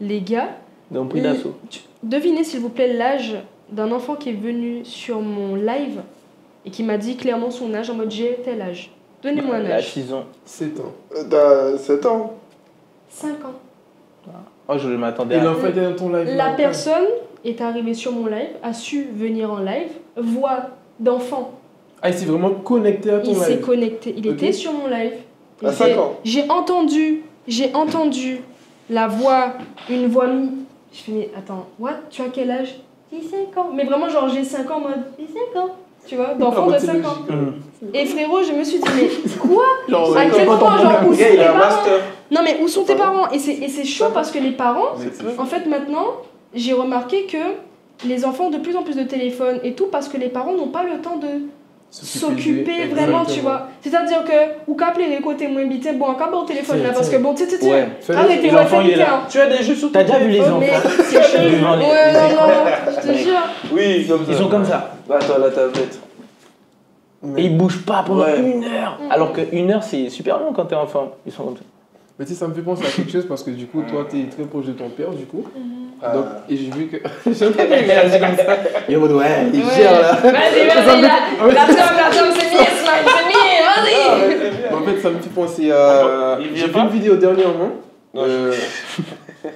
Les gars, Ils ont pris d'assaut. devinez, s'il vous plaît, l'âge d'un enfant qui est venu sur mon live et qui m'a dit clairement son âge en mode j'ai tel âge. Donnez-moi un Il a âge. 6 ans. 7 ans. T'as 7 ans. 5 ans. Oh, je m'attendais Et à... l'enfant était dans ton live. La personne est arrivée sur mon live, a su venir en live, voix d'enfant. Ah, il s'est vraiment connecté à ton Il s'est live. connecté. Il Ok. était sur mon live. À 5 ans. J'ai entendu la voix, une voix mi. Je fais, mais attends, what? Tu as quel âge? j'ai 5 ans. Mais vraiment, genre, j'ai 5 ans en mode, j'ai 5 ans. Tu vois, d'enfant de 5 ans. Et frérot, je me suis dit, mais quoi? Genre, à quel point, genre, où sont tes parents? master. Non, mais où sont tes parents? Et c'est chaud parce que les parents, en fait, maintenant, j'ai remarqué que les enfants ont de plus en plus de téléphones et tout parce que les parents n'ont pas le temps de s'occuper vraiment, tu vois. C'est-à-dire que, ou qu'appeler les côtés moins bités, bon, encore au téléphone là, parce que bon, tu arrêtez-moi de il est là. Tu as des jeux sur ton T'as déjà vu les téléphone? enfants c'est chaud. devant les Ouais, non, écrans. je te jure. Oui, comme ça. Ils sont comme ça. Attends, la tablette. Et ils bougent pas pendant Ouais. 1 heure. Alors que 1 heure, c'est super long quand t'es enfant. Ils sont comme ça. Mais tu sais, ça me fait penser à quelque chose parce que du coup, toi, t'es très proche de ton père, du coup. Donc, et j'ai vu que. J'ai entendu il réagit comme ça. Il est en mode, ouais, il gère là. Vas-y, la tombe, c'est mis, Ismaël, c'est mis, vas-y. En fait, ça me fait penser à. Il vient J'ai vu pas une vidéo dernièrement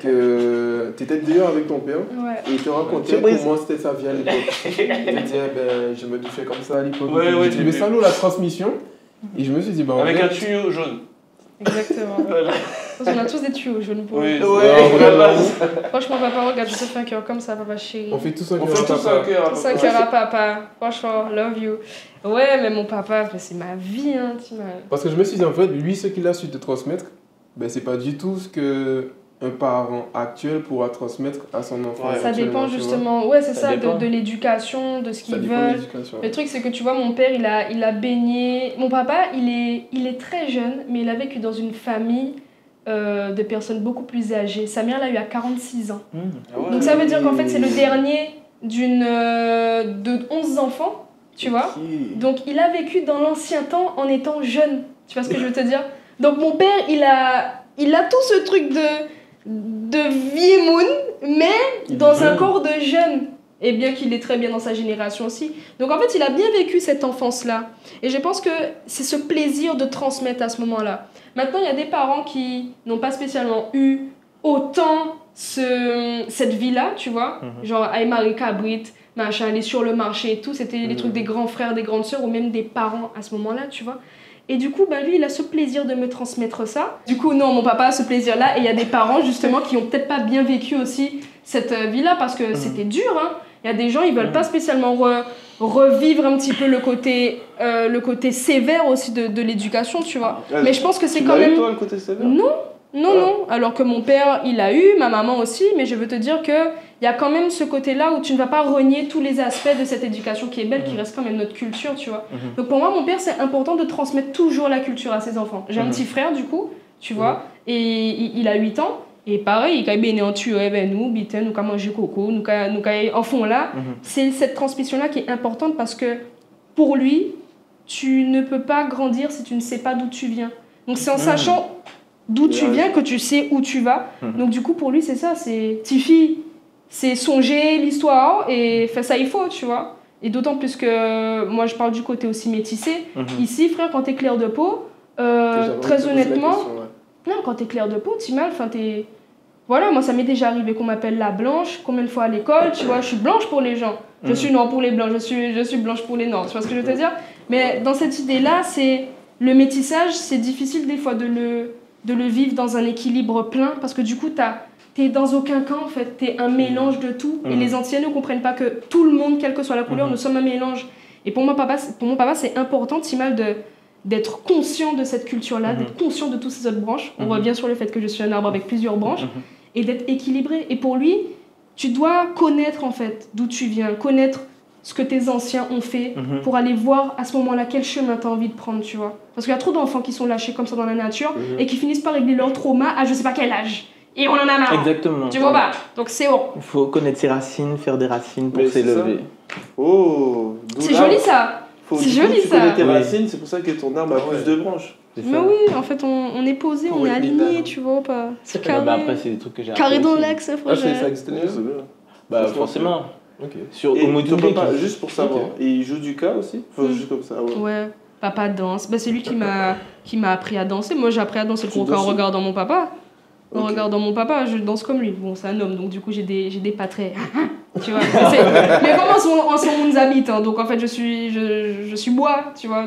que t'étais dehors avec ton père Ouais. et il te racontait comment c'était sa vie à l'époque. Il te disait, ben, je me douchais comme ça à l'époque. Ouais, ouais, J'ai trouvé ça lourd la transmission et je me suis dit, ben, en Avec vrai, un tuyau jaune. Exactement. Voilà. Parce qu'on a tous des tuyaux jaunes pour Oui, nous. ouais, vraiment. Franchement, papa, regarde, je te fais un cœur comme ça, papa chéri. On fait tous un On cœur fait à tous papa. un cœur. 5 cœurs à papa. Franchement, love you. Ouais, mais mon papa, c'est ma vie, hein, t'imagines. Parce que je me suis dit, en fait, lui, ce qu'il a su te transmettre, ben, c'est pas du tout ce que un parent actuel pourra transmettre à son enfant. Ouais. Ça dépend actuellement, tu vois. justement, ouais, c'est Ça ça, dépend. de l'éducation, de ce Ça qu'ils dépend de veulent. l'éducation. Le truc, c'est que tu vois, mon père, il a baigné. Mon papa, il est très jeune, mais il a vécu dans une famille de personnes beaucoup plus âgées. Sa mère l'a eu à 46 ans. Donc ça veut dire qu'en fait, c'est le dernier de 11 enfants, tu vois. Donc il a vécu dans l'ancien temps en étant jeune. Tu vois ce que je veux te dire? Donc mon père, il a tout ce truc de vieux moon, mais dans un corps de jeune. Et bien qu'il est très bien dans sa génération aussi. Donc en fait, il a bien vécu cette enfance-là. Et je pense que c'est ce plaisir de transmettre à ce moment-là. Maintenant, il y a des parents qui n'ont pas spécialement eu autant cette vie-là, tu vois. Genre, Aymari Cabrit, machin, aller sur le marché et tout. C'était les trucs des grands frères, des grandes sœurs ou même des parents à ce moment-là, tu vois. Et du coup, lui, il a ce plaisir de me transmettre ça. Du coup, non, mon papa a ce plaisir-là. Et il y a des parents, justement, qui n'ont peut-être pas bien vécu aussi cette vie-là parce que c'était dur, hein. Il y a des gens, ils veulent pas spécialement revivre un petit peu le côté sévère aussi de l'éducation, tu vois. Mais je pense que c'est quand même... toi, le côté sévère? Non. Alors que mon père, il a eu, ma maman aussi, mais je veux te dire qu'il y a quand même ce côté-là où tu ne vas pas renier tous les aspects de cette éducation qui est belle, qui reste quand même notre culture, tu vois. Donc pour moi, mon père, c'est important de transmettre toujours la culture à ses enfants. J'ai un petit frère, du coup, tu vois, et il a 8 ans. Et pareil, quand il est en tuyau, nous, biten, nous, quand manger coco, nous, quand en fond là, c'est cette transmission-là qui est importante parce que pour lui, tu ne peux pas grandir si tu ne sais pas d'où tu viens. Donc c'est en sachant d'où tu viens que tu sais où tu vas. Donc du coup, pour lui, c'est ça, c'est Tiffy, c'est songer l'histoire et faire ça, il faut, tu vois. Et d'autant plus que moi, je parle du côté aussi métissé. Ici, frère, quand t'es clair de peau, très honnêtement... Non, quand t'es clair de peau, t'es mal, enfin t'es... Voilà, moi ça m'est déjà arrivé qu'on m'appelle la blanche, combien de fois à l'école, tu vois, je suis blanche pour les gens. Je suis noire pour les blancs, je suis blanche pour les noirs, tu vois ce que je veux te dire? Mais dans cette idée-là, c'est... Le métissage, c'est difficile des fois de le vivre dans un équilibre plein, parce que du coup, t'es dans aucun camp, en fait, t'es un mélange de tout. Et les anciens ne comprennent pas que tout le monde, quelle que soit la couleur, nous sommes un mélange. Et pour mon papa, c'est important, Timal, d'être conscient de cette culture-là, d'être conscient de toutes ces autres branches. On revient sur le fait que je suis un arbre avec plusieurs branches, et d'être équilibré. Et pour lui, tu dois connaître en fait d'où tu viens, connaître ce que tes anciens ont fait pour aller voir à ce moment-là quel chemin tu as envie de prendre, tu vois. Parce qu'il y a trop d'enfants qui sont lâchés comme ça dans la nature et qui finissent par régler leur trauma à je sais pas quel âge. Et on en a marre. Exactement. Tu vois pas? Donc c'est bon. Il faut connaître ses racines, faire des racines pour s'élever. Oh, c'est joli ça. C'est joli tu ça. connais tes racines, c'est pour ça que ton arbre a plus de branches. Mais oui, en fait, on est posé, on est aligné, tu vois pas. C'est carré. Bah après, c'est des trucs que j'ai Carré dans aussi. l'axe, Ah, frère. ça existe déjà? Bah forcément. Ok. Sur Et Homo ton Toupé, papa, juste pour savoir, et il joue du cas aussi? Enfin, juste comme ça, ouais. Ouais, papa danse. Bah, c'est lui qui m'a appris à danser. Moi, j'ai appris à danser en regardant mon papa. En regardant mon papa, je danse comme lui. Bon, c'est un homme, donc du coup, j'ai des pas très... tu vois. Mais vraiment, en son monde habite. Hein, donc, en fait, je suis bois, tu vois.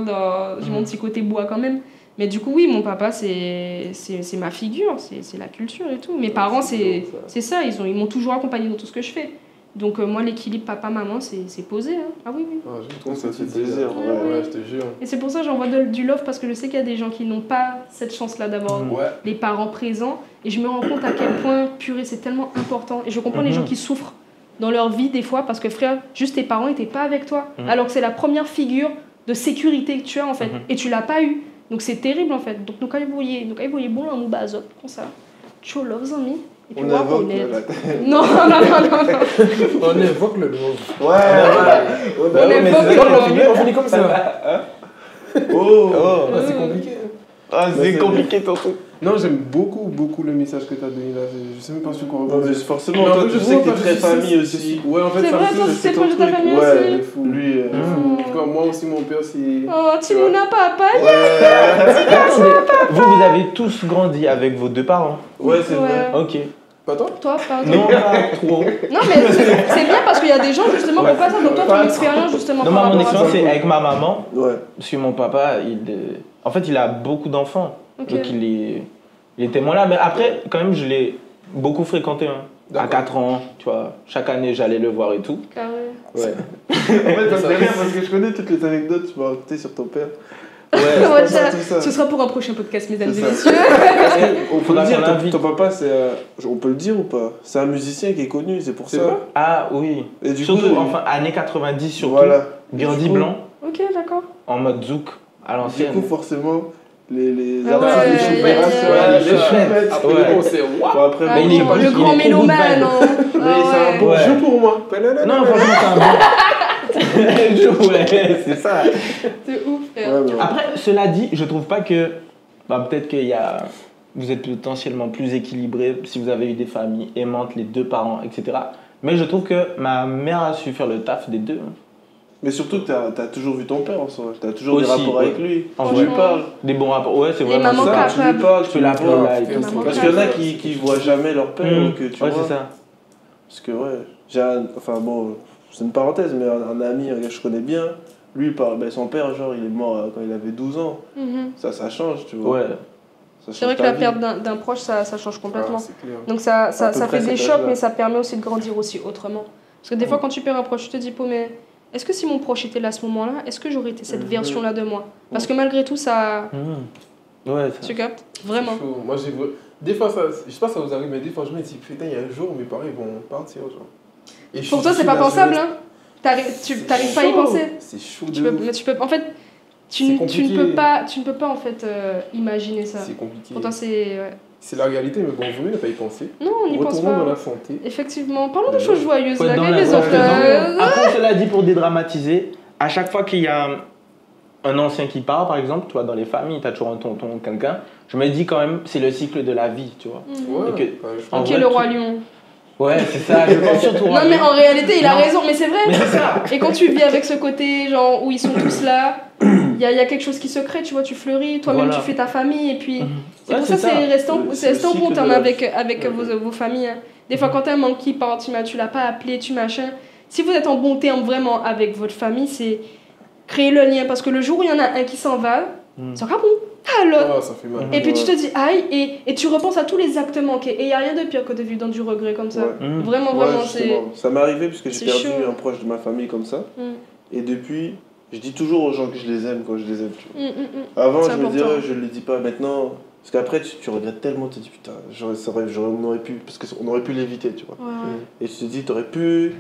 J'ai mon petit côté bois quand même. Mais du coup, oui, mon papa, c'est ma figure. C'est la culture et tout. Mes parents, c'est ça. Ils m'ont toujours accompagné dans tout ce que je fais. Donc moi, l'équilibre papa-maman, c'est posé. Hein. Ah oui, oui. Ah, je trouve Ça ça fait fait plaisir, Ouais, je te jure. Et c'est pour ça que j'envoie du love, parce que je sais qu'il y a des gens qui n'ont pas cette chance-là d'avoir Ouais. les parents présents. Et je me rends compte à quel point, purée, c'est tellement important. Et je comprends les gens qui souffrent dans leur vie des fois, parce que frère, juste tes parents n'étaient pas avec toi. Alors que c'est la première figure de sécurité que tu as, en fait. Et tu l'as pas eu. Donc c'est terrible, en fait. Donc nous, quand vous voyez bon, un moubazot, comme ça. Tu love, amis. Et puis On voir invoque honnête. Non. On évoque le love. Ouais, On évoque On finit comme ça. Oh. Ah, c'est compliqué. Ah, c'est compliqué, tonton. Non, j'aime beaucoup le message que tu as donné là. Je sais même pas sur quoi Non, rebondir. mais forcément, toi, tu sais que t'es très famille aussi. Ouais, en fait, C'est ça vrai, me toi, touche, c'est ton proche de ta truc. famille Ouais, aussi. il est fou. Lui, En tout cas, moi aussi, mon père, c'est. Oh, Timouna, papa. Vous avez tous grandi avec vos deux parents. Ouais, c'est vrai. Ok. Pas toi? Toi, pardon. Non, pas trop. Non, mais c'est bien parce qu'il y a des gens justement qui n'ont pas ça. Donc, toi, ton expérience justement. Non, par mon rapport à expérience, ça. c'est avec ma maman. Ouais. Parce que mon papa, en fait, il a beaucoup d'enfants. Ok. Donc, il était moins là. Mais après, quand même, je l'ai beaucoup fréquenté. Hein. À 4 ans, tu vois. Chaque année, j'allais le voir et tout. Carré. Ouais. En fait, ça me fait rire parce que je connais toutes les anecdotes que tu m'as racontées sur ton père. Ouais. Ouais, tout ça. ce sera pour un prochain podcast, mesdames et C'est ça. messieurs. On peut le Faudra dire, qu'on l'invite. ton papa, on peut le dire ou pas? C'est un musicien qui est connu, c'est pour C'est ça. vrai? Ah oui. Et du Surtout, coup, enfin, années 90 surtout. voilà. Birdie Du coup- blanc, Ok, d'accord. en mode zouk, à Du l'ancienne. coup, forcément, les Ah ouais, artistes, les ouais, choupettes, ouais, les choupettes. Après, Ouais. bon, c'est waouh! Bon, après, Ah, Mais il est bon, plus- le il est grand trop mélomane. good vibe. Hein. mais c'est un bon Ouais. jeu pour moi. Non, franchement, c'est un bon. Ouais, c'est ça. C'est ouf, frère. Ouais, mais Après, cela dit, je trouve pas que. Peut-être qu'il y a. Vous êtes potentiellement plus équilibré si vous avez eu des familles aimantes, les deux parents, etc. Mais je trouve que ma mère a su faire le taf des deux. Mais surtout que t'as toujours vu ton père en soi. T'as toujours des Aussi, rapports ouais. avec lui. En Tu vrai. lui parles. Des bons rapports. Ouais, c'est Et vraiment maman ça. cap- Tu lui parles, Tu tu peux lui l'appeler vois. là et Et tout. maman Parce qu'il y en a qui voient jamais leur père, donc tu Ouais, vois. c'est ça. Parce que ouais, enfin bon, c'est une parenthèse, mais un ami que je connais bien, lui, son père, genre, il est mort quand il avait 12 ans. Mhm. Ça change, tu vois. Ouais. Ça change C'est vrai que ta la vie. perte d'un proche, ça change complètement. Ah, c'est clair. Donc ça À peu fait près des cet chocs, âge-là. mais ça permet aussi de grandir aussi autrement. Parce que des fois, quand tu perds un proche, tu te dis, mais est-ce que si mon proche était là à ce moment-là, est-ce que j'aurais été cette version-là de moi? Parce que malgré tout, ça... Ouais, ça. Tu captes? Vraiment. C'est chaud. Moi, des fois, je sais pas si ça vous arrive, mais des fois, je me dis, putain, il y a un jour, mes parents ils vont partir, genre. Et Pour toi, c'est pas pensable, hein? Tu t'arrives pas à y penser. C'est chaud Tu de peux, ouf. mais tu peux, en fait, tu C'est ne compliqué. peux pas en fait imaginer ça. C'est compliqué. Pour toi, c'est... ouais. C'est la réalité, mais bon, vaut mieux ne pas y penser. Non, on n'y pense Retournons pas. dans la santé. Effectivement. Parlons de choses joyeuses, Faut être là. dans Quels la les autres, confiance. Après, cela dit, pour dédramatiser, à chaque fois qu'il y a un ancien qui part, par exemple, tu vois, dans les familles, tu as toujours un tonton, quelqu'un, je me dis quand même, c'est le cycle de la vie, tu vois. Ouais, Et que- ouais, je en Ok, vrai, le tout- roi lion. Ouais, c'est ça, je pense surtout. Non, mais en réalité, il a raison, mais c'est vrai. Mais c'est ça. Et quand tu vis avec ce côté, genre, où ils sont tous là, il y a quelque chose qui se crée, tu vois, tu fleuris, toi-même Voilà. tu fais ta famille, et puis... C'est Ouais, pour ça, c'est c'est restant C'est le bon cycle terme de la avec vos familles. Hein. Des fois, quand t'as un membre qui part, tu l'as pas appelé, tu machin. Si vous êtes en bon terme vraiment avec votre famille, c'est créer le lien. Parce que le jour où il y en a un qui s'en va, c'est ah bon, ah l'autre. Ah, ça fait mal. Et puis tu te dis aïe, et tu repenses à tous les actes manqués. Et il n'y a rien de pire que de vivre dans du regret comme ça. Ouais. Vraiment, Ouais, vraiment, c'est. justement. Ça m'est arrivé parce que c'est j'ai perdu chaud. un proche de ma famille comme ça. Mm. Et depuis, je dis toujours aux gens que je les aime quand je les aime. Tu vois. Mm. Avant, C'est je me important. disais, je ne le dis pas maintenant. Parce qu'après, tu regrettes tellement, tu te dis putain, on aurait pu, parce qu'on aurait pu l'éviter, tu vois. Ouais, ouais. Et tu te dis, tu aurais pu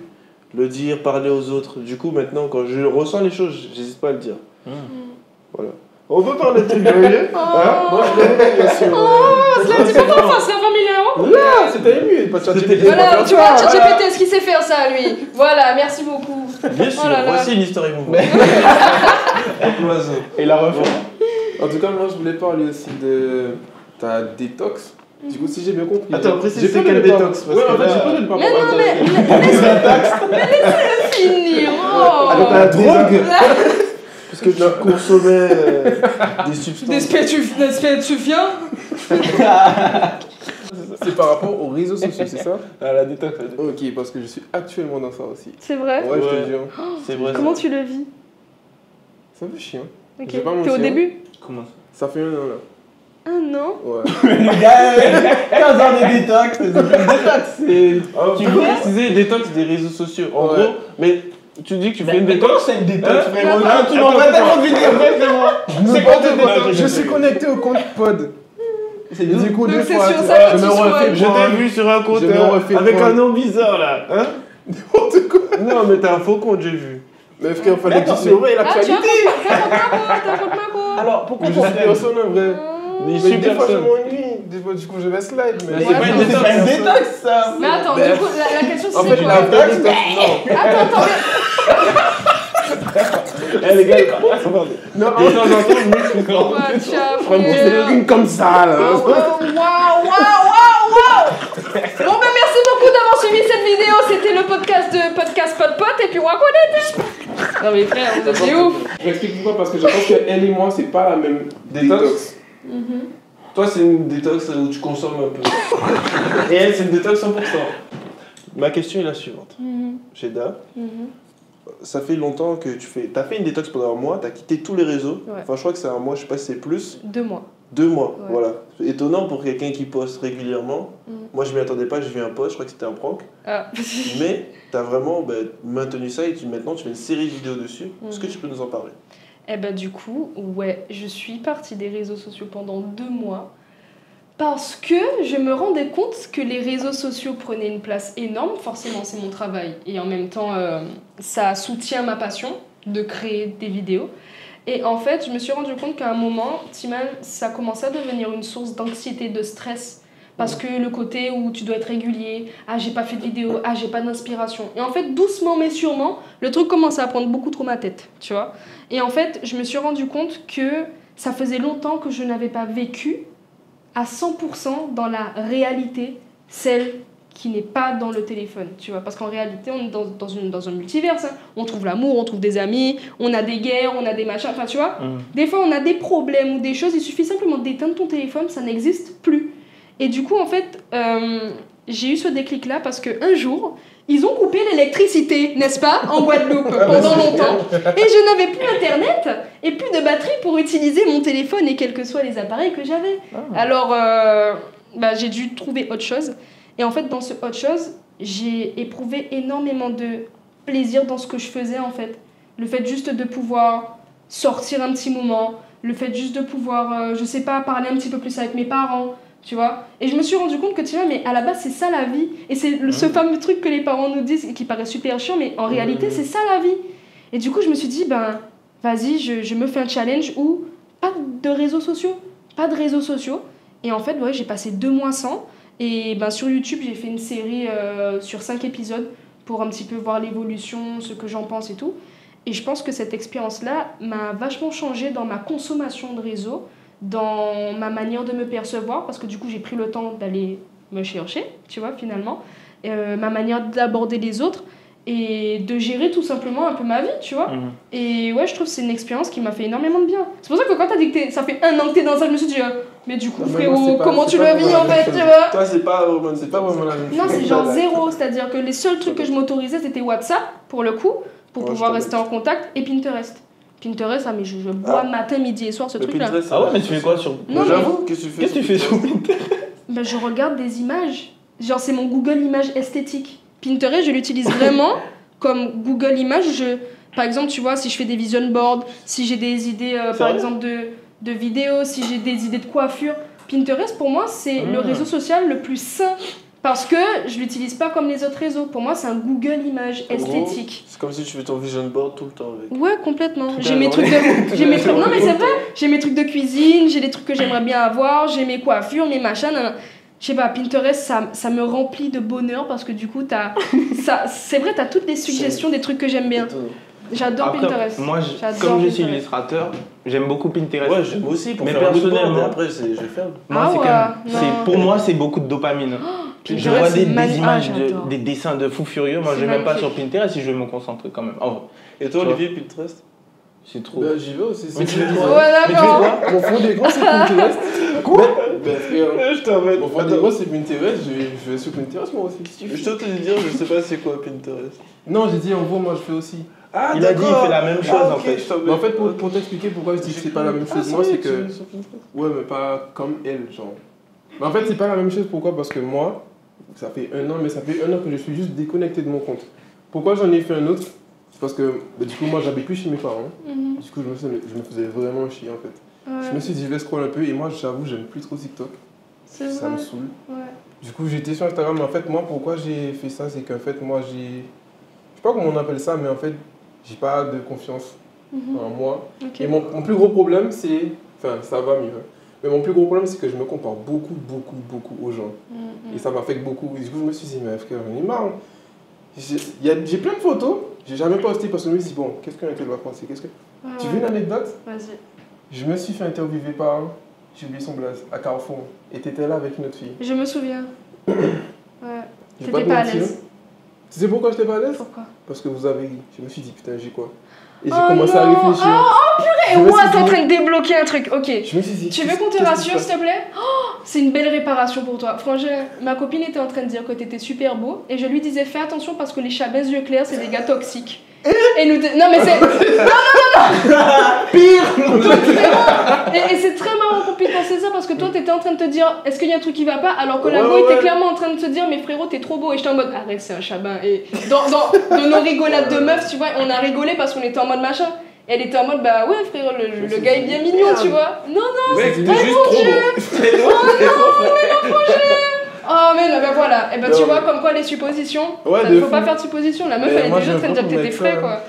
le dire, parler aux autres. Du coup, maintenant, quand je ressens les choses, j'hésite pas à le dire. Voilà. On peut parler de trucs joyeux hein? Moi, je l'ai bien sûr. Cela dit pourtant face la famille hein. Là, c'était ému. Pas de ChatGPT. Voilà, tu vois, ChatGPT, est-ce qu'il sait faire ça, lui? Voilà, merci beaucoup. Bien sûr, Oh là là. voici une histoire émouvante. L'oiseau. Et la refait. En tout cas, moi, je voulais parler aussi de ta détox. Du coup, si j'ai bien compris. Attends, précise, j'ai c'est pas quel donné par- détox, parce Ouais, que en fait, là- j'ai pas donné par Mais non, rapport à mais laissez-le finir. Oh. Alors, t'as la drogue parce que tu consommais des substances. Des stupéfiants. C'est par rapport aux réseaux sociaux, c'est ça? À la détox. Ok, parce que je suis actuellement dans ça aussi. C'est vrai? Ouais, je Ouais. te jure. C'est vrai. Comment tu le vis? C'est un peu chiant. Ok. J'ai pas T'es menti, au hein. début? Comment ça? Ça fait 1 an là. 1 an? Ouais. Le gars, 15 ans de détox, c'est plus une détox. Tu veux préciser détox des réseaux sociaux. En Ouais. gros, mais tu dis que tu fais une Mais détox. comment c'est une détox, frérot? Attends, Tu m'envoies tellement de vidéos, c'est quoi ton détox? Je suis connecté au compte pod. Et du coup, Donc des c'est fois, sur tu ça vois, que je tu me refais scrolles. Je point. t'ai vu sur un compte Je me refais avec point. un nom bizarre là. Hein? N'importe quoi. Non, mais t'as un faux compte, j'ai vu. Mais frère, fallait que Attends, tu surveilles Ah, tu as l'actualité. compte ma quoi? Alors, pourquoi Je tu suis fais personne en vrai. Mais Mais suis des fois, je personne. m'ennuie. Des fois, du coup, je vais slide. Mais Mais Ouais, c'est pas une détox, ça. Mais attends, Ben, du coup, la question En c'est fait, quoi? la vraie détox, non. Attends, Eh les gars, regardez. Non, De temps en temps, je me suis grand. Watcha, Prends une petite frère. série comme ça là. Waouh. Bon ben merci beaucoup d'avoir suivi cette vidéo, c'était le podcast de Podcast Pot et puis on Non mais frère, vous êtes ouf. Je m'explique pourquoi, parce que je pense qu'elle et moi, c'est pas la même détox. Toi, c'est une détox où tu consommes un peu. Et elle, c'est une détox 100%. Ma question est la suivante. Sheda, ça fait longtemps que t'as fait une détox pendant un mois, t'as quitté tous les réseaux. Ouais. Enfin, je crois que c'est un mois, je sais pas si c'est plus. 2 mois. 2 mois, Ouais. voilà. Étonnant pour quelqu'un qui poste régulièrement. Moi, je m'y attendais pas, j'ai vu un post, je crois que c'était un prank. Ah. Mais t'as vraiment maintenu ça et maintenant tu fais une série de vidéos dessus. Est-ce que tu peux nous en parler? Eh ben du coup, ouais, je suis partie des réseaux sociaux pendant 2 mois parce que je me rendais compte que les réseaux sociaux prenaient une place énorme. Forcément, c'est mon travail et en même temps, ça soutient ma passion de créer des vidéos. Et en fait, je me suis rendu compte qu'à un moment, Timan, ça commençait à devenir une source d'anxiété, de stress. Parce que le côté où tu dois être régulier, ah j'ai pas fait de vidéo, ah j'ai pas d'inspiration. Et en fait, doucement mais sûrement, le truc commençait à prendre beaucoup trop ma tête, tu vois. Et en fait, je me suis rendu compte que ça faisait longtemps que je n'avais pas vécu à 100% dans la réalité, celle qui n'est pas dans le téléphone, tu vois. Parce qu'en réalité, on est dans un multiverse. Hein. On trouve l'amour, on trouve des amis, on a des guerres, on a des machins, enfin tu vois. Des fois, on a des problèmes ou des choses, il suffit simplement d'éteindre ton téléphone, ça n'existe plus. Et du coup, en fait, j'ai eu ce déclic-là parce qu'un jour, ils ont coupé l'électricité, n'est-ce pas, en Guadeloupe pendant longtemps. Et je n'avais plus Internet et plus de batterie pour utiliser mon téléphone et quels que soient les appareils que j'avais. Alors, j'ai dû trouver autre chose. Et en fait, dans ce autre chose, j'ai éprouvé énormément de plaisir dans ce que je faisais, en fait. Le fait juste de pouvoir sortir un petit moment, le fait juste de pouvoir, je sais pas, parler un petit peu plus avec mes parents, tu vois. Et je me suis rendu compte que, tu vois, mais à la base, c'est ça la vie. Et c'est ce fameux truc que les parents nous disent et qui paraît super chiant, mais en réalité, c'est ça la vie. Et du coup, je me suis dit, ben, vas-y, je me fais un challenge où pas de réseaux sociaux. Pas de réseaux sociaux. Et en fait, ouais, j'ai passé 2 mois sans. Et ben, sur YouTube, j'ai fait une série sur 5 épisodes pour un petit peu voir l'évolution, ce que j'en pense et tout. Et je pense que cette expérience-là m'a vachement changé dans ma consommation de réseaux, dans ma manière de me percevoir, parce que du coup, j'ai pris le temps d'aller me chercher, tu vois, finalement, ma manière d'aborder les autres et de gérer tout simplement un peu ma vie, tu vois. Et ouais, je trouve que c'est une expérience qui m'a fait énormément de bien. C'est pour ça que quand t'as dit que ça fait 1 an que t'es dans ça, je me suis dit, mais du coup, frérot, comment tu le vis en fait, tu vois? Toi, c'est pas vraiment la même chose. Non, c'est genre 0, c'est-à-dire que les seuls trucs que je m'autorisais, c'était WhatsApp, pour le coup, pour pouvoir rester en contact, et Pinterest. Pinterest, mais je bois matin, midi et soir ce truc-là. Ah ouais, mais tu fais quoi sur... Non, J'avoue, qu'est-ce que tu fais sur Pinterest? Ben, je regarde des images. Genre, c'est mon Google Images esthétique. Pinterest, je l'utilise vraiment comme Google Images. Par exemple, tu vois, si je fais des vision boards, si j'ai des idées, par exemple, de vidéos, si j'ai des idées de coiffure, Pinterest, pour moi, c'est le réseau social le plus sain. Parce que je l'utilise pas comme les autres réseaux. Pour moi, c'est un Google Images esthétique. C'est comme si tu fais ton vision board tout le temps avec. Ouais, complètement. J'ai mes trucs de... Non, mais c'est vrai. J'ai mes trucs de cuisine, j'ai des trucs que j'aimerais bien avoir, j'ai mes coiffures, mes machins. Je sais pas, Pinterest, ça me remplit de bonheur parce que du coup, c'est vrai, t'as toutes les suggestions des trucs que j'aime bien. J'adore Pinterest. Moi, comme je suis illustrateur, j'aime beaucoup Pinterest. Ouais, j'aime aussi. Pour mais faire personnellement, et après, je ferme. Moi, pour moi, c'est beaucoup de dopamine. Je vois des images, des dessins de fous furieux. Moi, je vais même pas sur Pinterest si je veux me concentrer quand même. Oh. Et toi, Olivier, Pinterest? C'est trop. Bah, j'y vais aussi. Mais tu fais quoi? Ouais, d'accord. Mon fond d'écran, c'est Pinterest. Quoi? Bah, frère. Je t'emmène. Mon fond d'écran, c'est Pinterest. Je vais sur Pinterest, moi aussi. Je t'ai entendu dire, je sais pas c'est quoi Pinterest. Non, j'ai dit en gros, moi, je fais aussi. Ah, il a dit, il fait la même chose en fait. Mais en fait, pour t'expliquer pourquoi je dis que c'est pas la même chose, moi, c'est que. Ouais, mais pas comme elle, genre. Mais en fait, c'est pas la même chose, pourquoi? Parce que moi, ça fait 1 an, mais ça fait 1 an que je suis juste déconnecté de mon compte. Pourquoi j'en ai fait un autre? C'est parce que, du coup, moi, j'habite plus chez mes parents. Du coup, je me faisais vraiment chier, en fait. Ouais. Je me suis dit, je vais scroller un peu, et moi, j'avoue, j'aime plus trop TikTok. Ça me saoule. Ouais. Du coup, j'étais sur Instagram, mais en fait, moi, pourquoi j'ai fait ça? C'est qu'en fait, moi, je sais pas comment on appelle ça, mais en fait, j'ai pas de confiance en moi. Okay. Et mon plus gros problème, c'est... Enfin, ça va mieux. Mais mon plus gros problème, c'est que je me compare beaucoup aux gens. Et ça m'affecte beaucoup. Et du coup, je me suis dit, mais frère, j'en ai marre. J'ai plein de photos, j'ai jamais posté parce que je me suis dit, bon, qu'est-ce qu'un tel va penser? Tu veux une anecdote? Vas-y. Je me suis fait interviewer par, j'ai oublié son blaze, à Carrefour. Et t'étais là avec une autre fille. Je me souviens. Ouais. T'étais pas à l'aise. Tu sais pourquoi j'étais pas à l'aise? Pourquoi? Parce que vous avez ri. Je me suis dit, putain, j'ai quoi? Et j'ai commencé à réfléchir. Oh purée! Moi, t'es en train de débloquer un truc. Ok. Je me suis dit, tu veux qu'on te rassure, s'il te plaît? Oh, c'est une belle réparation pour toi. Franchement, ma copine était en train de dire que t'étais super beau. Et je lui disais, fais attention parce que les chabins yeux clairs, c'est des gars toxiques. Et nous non mais c'est... Non Pire. Et c'est très marrant qu'on puisse penser ça parce que toi t'étais en train de te dire est-ce qu'il y a un truc qui va pas alors que la go était clairement en train de te dire mais frérot t'es trop beau et j'étais en mode arrête c'est un chabin et dans nos rigolades de meufs tu vois on a rigolé parce qu'on était en mode machin. Elle était en mode bah ouais frérot le gars est bien mignon tu vois. Non c'est très juste trop beau. Oh non mais non oh mais non, ben voilà, et ben tu vois comme quoi les suppositions, il ne faut pas faire de suppositions, la meuf elle est déjà en train de dire que t'étais frais quoi.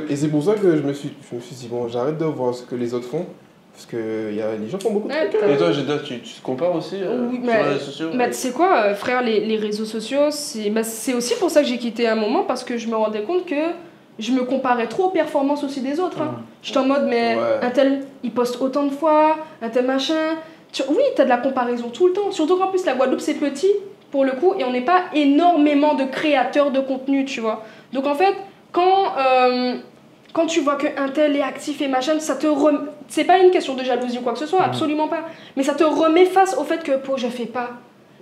Et c'est pour ça que je me suis dit bon j'arrête de voir ce que les autres font, parce que les gens font beaucoup de trucs. Et toi tu te compares aussi oui, sur les réseaux sociaux? Tu sais quoi frère, les réseaux sociaux, c'est aussi pour ça que j'ai quitté un moment, parce que je me rendais compte que je me comparais trop aux performances aussi des autres. J'étais en mode mais un tel il poste autant de fois, un tel machin... Oui, t'as de la comparaison tout le temps. Surtout qu'en plus, la Guadeloupe, c'est petit, pour le coup, et on n'est pas énormément de créateurs de contenu, tu vois. Donc, en fait, quand tu vois qu'un tel est actif et machin, ça te c'est pas une question de jalousie ou quoi que ce soit, absolument pas. Mais ça te remet face au fait que, je fais pas.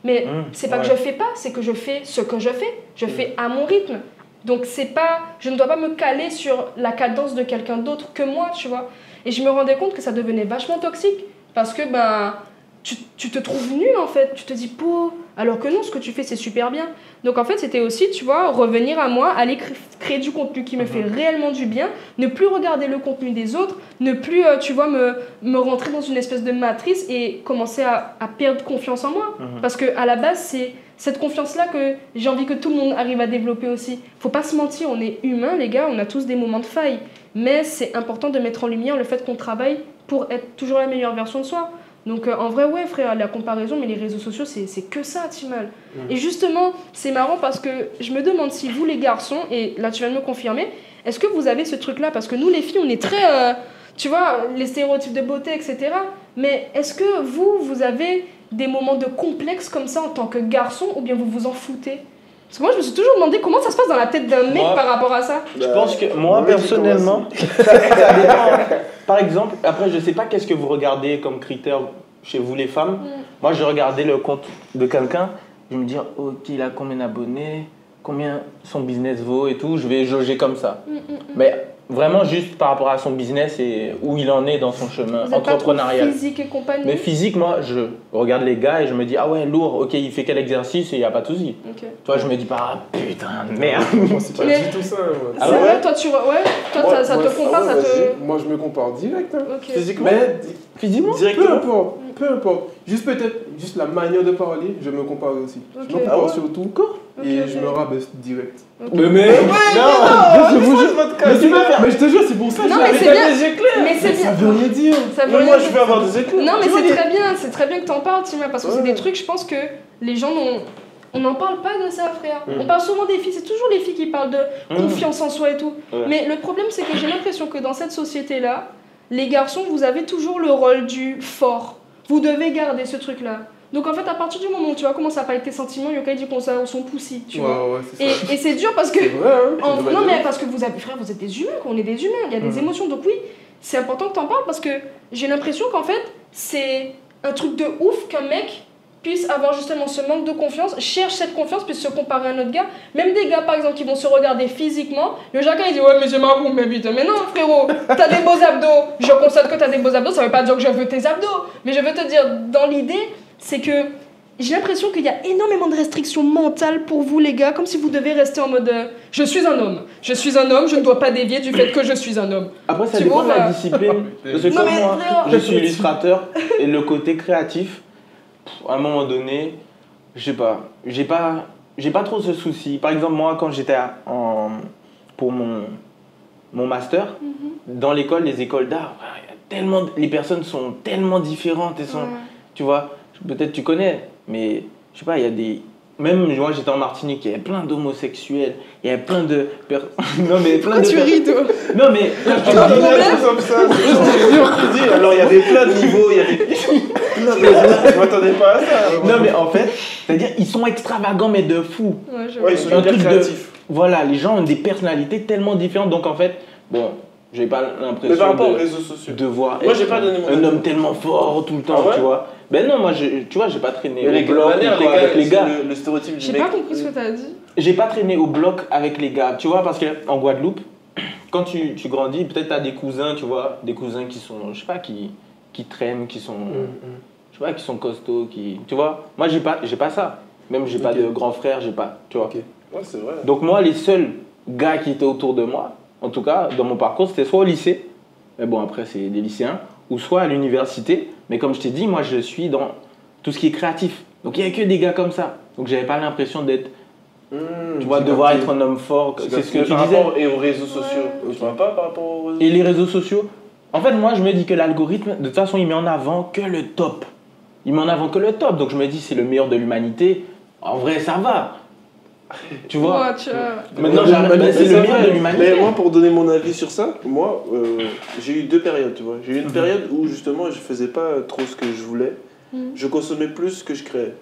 Mais c'est pas que je fais pas, c'est que je fais ce que je fais. Je fais à mon rythme. Donc, je ne dois pas me caler sur la cadence de quelqu'un d'autre que moi, tu vois. Et je me rendais compte que ça devenait vachement toxique. Parce que tu te trouves nul en fait, tu te dis alors que non, ce que tu fais c'est super bien. Donc en fait c'était aussi, tu vois, revenir à moi, aller créer du contenu qui me fait réellement du bien, ne plus regarder le contenu des autres, ne plus, tu vois, me rentrer dans une espèce de matrice et commencer à perdre confiance en moi. Parce qu'à la base c'est cette confiance-là que j'ai envie que tout le monde arrive à développer aussi. Faut pas se mentir, on est humains les gars, on a tous des moments de faille. Mais c'est important de mettre en lumière le fait qu'on travaille pour être toujours la meilleure version de soi. Donc en vrai, ouais frère, la comparaison, mais les réseaux sociaux, c'est que ça, Timal. Et justement, c'est marrant parce que je me demande si vous les garçons, et là tu viens de me confirmer, est-ce que vous avez ce truc-là? Parce que nous les filles, on est très, tu vois, les stéréotypes de beauté, etc. Mais est-ce que vous avez des moments de complexe comme ça en tant que garçon, ou bien vous vous en foutez? Parce que moi, je me suis toujours demandé comment ça se passe dans la tête d'un mec par rapport à ça. Je pense que moi, personnellement, ça dépend. Par exemple, après, je sais pas qu'est-ce que vous regardez comme critère chez vous, les femmes. Moi, je regardais le compte de quelqu'un. Je me dis, ok, il a combien d'abonnés, combien son business vaut et tout. Je vais jauger comme ça. Mais vraiment juste par rapport à son business et où il en est dans son chemin entrepreneurial. Physique et compagnie. Mais physique, moi, je regarde les gars et je me dis, ah ouais, lourd, ok, il fait quel exercice et il n'y a pas de souci. Toi, je me dis pas, putain, merde. Moi, c'est pas du tout ça. C'est vrai, toi, ça te compare, ça te... Moi, je me compare direct. Physiquement? Physiquement, directement. Peu importe. Juste la manière de parler, je me compare aussi. Je me compare surtout et je me rabaisse direct. Mais non, mais je te jure, c'est pour ça que j'avais des éclairs. Mais ça veut rien dire. Moi, je veux avoir des éclairs. Non, mais c'est très bien que t'en parles, Tima, parce que c'est des trucs, je pense que les gens on n'en parle pas de ça, frère. On parle souvent des filles, c'est toujours les filles qui parlent de confiance en soi et tout. Mais le problème, c'est que j'ai l'impression que dans cette société-là, les garçons, vous avez toujours le rôle du fort. Vous devez garder ce truc-là. Donc en fait, à partir du moment où tu vas commencer à parler de tes sentiments, Yokai dit qu'on sont poussis, tu vois. Et c'est dur parce que... non, mais parce que vous êtes des humains, on est des humains, il y a des émotions. Donc oui, c'est important que tu en parles parce que j'ai l'impression qu'en fait, c'est un truc de ouf qu'un mec puissent avoir justement ce manque de confiance, cherchent cette confiance, puissent se comparer à un autre gars. Même des gars, par exemple, qui vont se regarder physiquement, le chacun il dit ouais mais c'est marrant, mais putain, mais non frérot, t'as des beaux abdos, je constate que t'as des beaux abdos, ça veut pas dire que je veux tes abdos, mais je veux te dire, dans l'idée, c'est que j'ai l'impression qu'il y a énormément de restrictions mentales pour vous les gars, comme si vous devez rester en mode je suis un homme, je ne dois pas dévier du fait que je suis un homme. Après ça dépend de la discipline, parce que comme moi, je suis illustrateur et le côté créatif, à un moment donné, je sais pas, j'ai pas trop ce souci. Par exemple moi quand j'étais pour mon master, dans l'école, les écoles d'art, les personnes sont tellement différentes et sont, tu vois, peut-être tu connais, mais je sais pas, il y a des... Même moi j'étais en Martinique, il y avait plein d'homosexuels, il y avait plein de... Non mais plein de... Tu ris toi. Non mais... Tu dis comme ça, c'est sûr. Alors il y avait plein de niveaux, il y avait... Je m'attendais pas à ça. Non mais en fait, c'est-à-dire ils sont extravagants mais de fou. Ouais, ils sont hyper créatifs. Voilà, les gens ont des personnalités tellement différentes, donc en fait, bon... J'ai pas l'impression de voir moi, j'ai pas donné un homme tellement fort tout le temps, tu vois. Ben non, moi, tu vois, j'ai pas traîné au bloc avec les gars. Le stéréotype du mec. J'ai pas compris ce que t'as dit. J'ai pas traîné au bloc avec les gars, tu vois, parce qu'en Guadeloupe, quand tu grandis, peut-être t'as des cousins, tu vois, des cousins qui sont, je sais pas, qui traînent, qui sont, je sais pas, qui sont costauds, tu vois. Moi, j'ai pas ça. Même j'ai pas de grand frère, j'ai pas, tu vois. Ouais, c'est vrai. Donc moi, les seuls gars qui étaient autour de moi, en tout cas, dans mon parcours, c'était soit au lycée, mais bon, après, c'est des lycéens, ou soit à l'université. Mais comme je t'ai dit, moi, je suis dans tout ce qui est créatif. Donc, il n'y a que des gars comme ça. Donc, j'avais pas l'impression d'être, tu vois, devoir être un homme fort. C'est ce que tu disais. Et aux réseaux sociaux. Tu vois pas par rapport aux réseaux sociaux. Et les réseaux sociaux. En fait, moi, je me dis que l'algorithme, de toute façon, il met en avant que le top. Il met en avant que le top. Donc, je me dis, c'est le meilleur de l'humanité. En vrai, ça va. Tu vois, maintenant c'est le meilleur de l'humanité. Mais moi, pour donner mon avis sur ça, moi j'ai eu deux périodes, tu vois. J'ai eu une période où justement je faisais pas trop ce que je voulais, je consommais plus ce que je créais.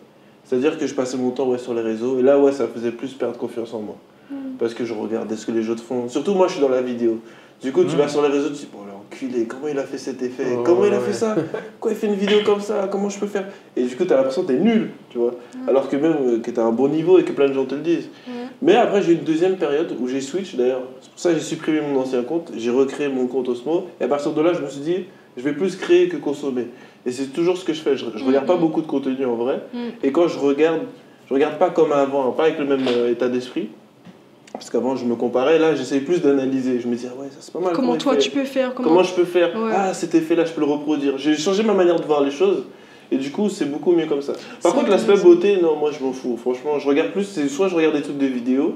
C'est-à-dire que je passais mon temps sur les réseaux et là ça me faisait plus perdre confiance en moi. Parce que je regardais ce que les autres font. Surtout moi je suis dans la vidéo. Du coup tu vas sur les réseaux, tu te dis bon l'enculé, comment il a fait cet effet, comment il a fait ça, pourquoi il fait une vidéo comme ça, comment je peux faire. Et du coup t'as l'impression que t'es nul, tu vois. Alors que même que t'as un bon niveau et que plein de gens te le disent. Mais après j'ai eu une deuxième période où j'ai switch d'ailleurs. C'est pour ça que j'ai supprimé mon ancien compte, j'ai recréé mon compte Osmo. Et à partir de là je me suis dit je vais plus créer que consommer. Et c'est toujours ce que je fais, je regarde pas beaucoup de contenu en vrai. Et quand je regarde pas comme avant, pas avec le même état d'esprit. Parce qu'avant je me comparais, là j'essayais plus d'analyser. Je me disais ouais ça c'est pas mal. Comment toi tu peux faire, comment je peux faire, ah cet effet là je peux le reproduire. J'ai changé ma manière de voir les choses et du coup c'est beaucoup mieux comme ça. Par contre l'aspect beauté, non moi je m'en fous. Franchement je regarde plus, soit je regarde des trucs de vidéos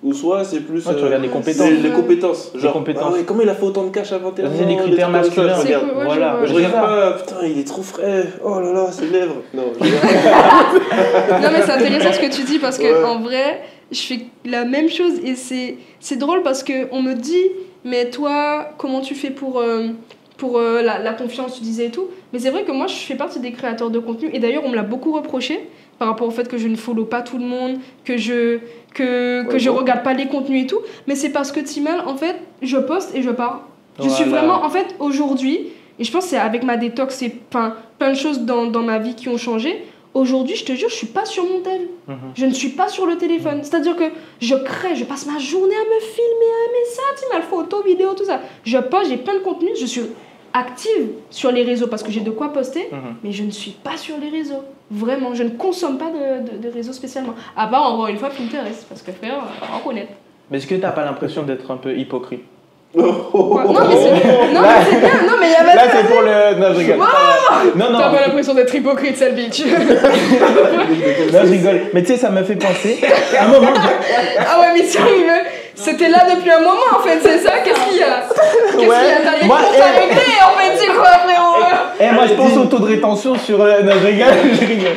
ou soit c'est plus tu regardes les compétences. Les compétences. Genre, les compétences. Ah ouais, comment il a fait autant de cash à 21 ans. C'est des critères masculins. Voilà. Je regarde pas, putain il est trop frais, oh là là ses lèvres. Non, non mais c'est intéressant ce que tu dis parce que en vrai je fais la même chose et c'est drôle parce qu'on me dit mais toi comment tu fais pour la confiance tu disais et tout, mais c'est vrai que moi je fais partie des créateurs de contenu et d'ailleurs on me l'a beaucoup reproché par rapport au fait que je ne follow pas tout le monde, que je regarde pas les contenus et tout, mais c'est parce que Timal en fait je poste et je pars. Je suis vraiment en fait aujourd'hui, et je pense que c'est avec ma détox et plein de choses dans ma vie qui ont changé. Aujourd'hui, je te jure, je suis pas sur mon tel. Je ne suis pas sur le téléphone. C'est-à-dire que je crée, je passe ma journée à me filmer, à aimer ça, Timal, photo, vidéo, tout ça. Je poste, j'ai plein de contenus, je suis active sur les réseaux parce que j'ai de quoi poster, mais je ne suis pas sur les réseaux. Vraiment, je ne consomme pas de réseaux spécialement. À part, encore une fois, Pinterest, parce que frère, on connaît. Mais est-ce que t'as pas l'impression d'être un peu hypocrite? Non mais c'est bien, non mais il y avait là c'est pour le... Non je rigole. Non. T'as pas l'impression d'être hypocrite, sale bitch. Non je rigole. Mais tu sais ça me fait penser à un moment... Ah ouais mais c'était là depuis un moment en fait, c'est ça? Qu'est-ce qu'il y a? T'as les comptes à régler en fait, c'est quoi frérot? Moi je pense au taux de rétention sur... Non je rigole.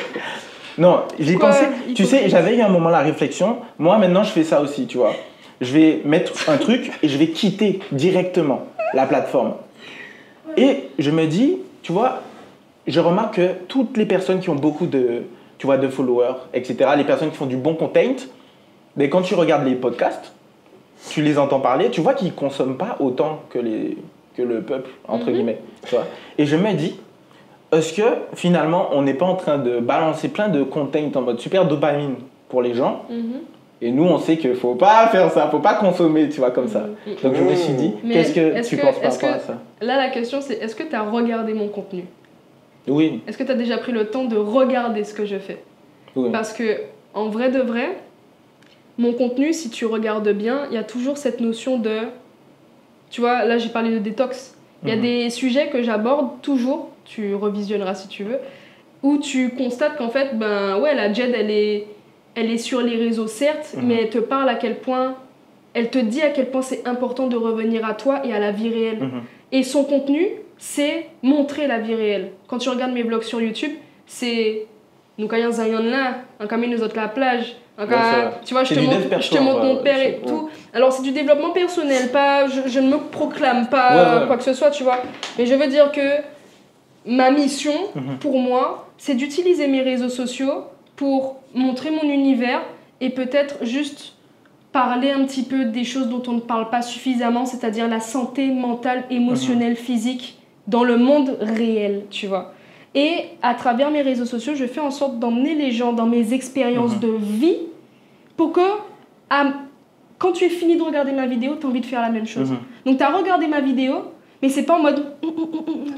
Non, j'ai pensé... Tu sais, j'avais eu un moment la réflexion. Moi maintenant je fais ça aussi, tu vois. Je vais mettre un truc et je vais quitter directement la plateforme. Et je me dis, tu vois, je remarque que toutes les personnes qui ont beaucoup de followers, etc., les personnes qui font du bon content, mais quand tu regardes les podcasts, tu les entends parler, tu vois qu'ils ne consomment pas autant que le peuple, entre guillemets. Tu vois. Et je me dis, est-ce que finalement on n'est pas en train de balancer plein de content en mode super dopamine pour les gens et nous on sait qu'il faut pas faire ça, faut pas consommer, tu vois, comme ça. Donc je me suis dit, qu'est-ce que tu penses par rapport à ça? Là la question c'est, est-ce que tu as regardé mon contenu? Oui. Est-ce que tu as déjà pris le temps de regarder ce que je fais? Oui. Parce que en vrai de vrai, mon contenu, si tu regardes bien, il y a toujours cette notion de... Tu vois, là j'ai parlé de détox. Il y a des sujets que j'aborde toujours, tu revisionneras si tu veux, où tu constates qu'en fait, la Jed, elle est sur les réseaux certes, mais elle te parle à quel point, elle te dit à quel point c'est important de revenir à toi et à la vie réelle. Et son contenu, c'est montrer la vie réelle. Quand tu regardes mes vlogs sur YouTube, c'est nous quand il là, un camion nous autres la plage, tu vois, je te montre mon père et tout. Alors c'est du développement personnel, pas je ne me proclame pas quoi que ce soit, tu vois. Mais je veux dire que ma mission pour moi, c'est d'utiliser mes réseaux sociaux pour montrer mon univers et peut-être juste parler un petit peu des choses dont on ne parle pas suffisamment, c'est-à-dire la santé mentale, émotionnelle, physique dans le monde réel, tu vois. Et à travers mes réseaux sociaux, je fais en sorte d'emmener les gens dans mes expériences de vie pour que, quand tu es fini de regarder ma vidéo, tu as envie de faire la même chose. Donc, tu as regardé ma vidéo, mais c'est pas en mode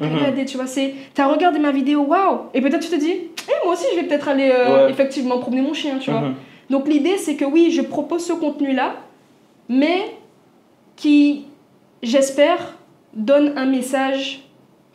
regarder, tu vois. Tu as regardé ma vidéo, waouh! Et peut-être tu te dis, moi aussi, je vais peut-être aller effectivement promener mon chien, tu vois. Donc, l'idée, c'est que oui, je propose ce contenu-là, mais qui, j'espère, donne un message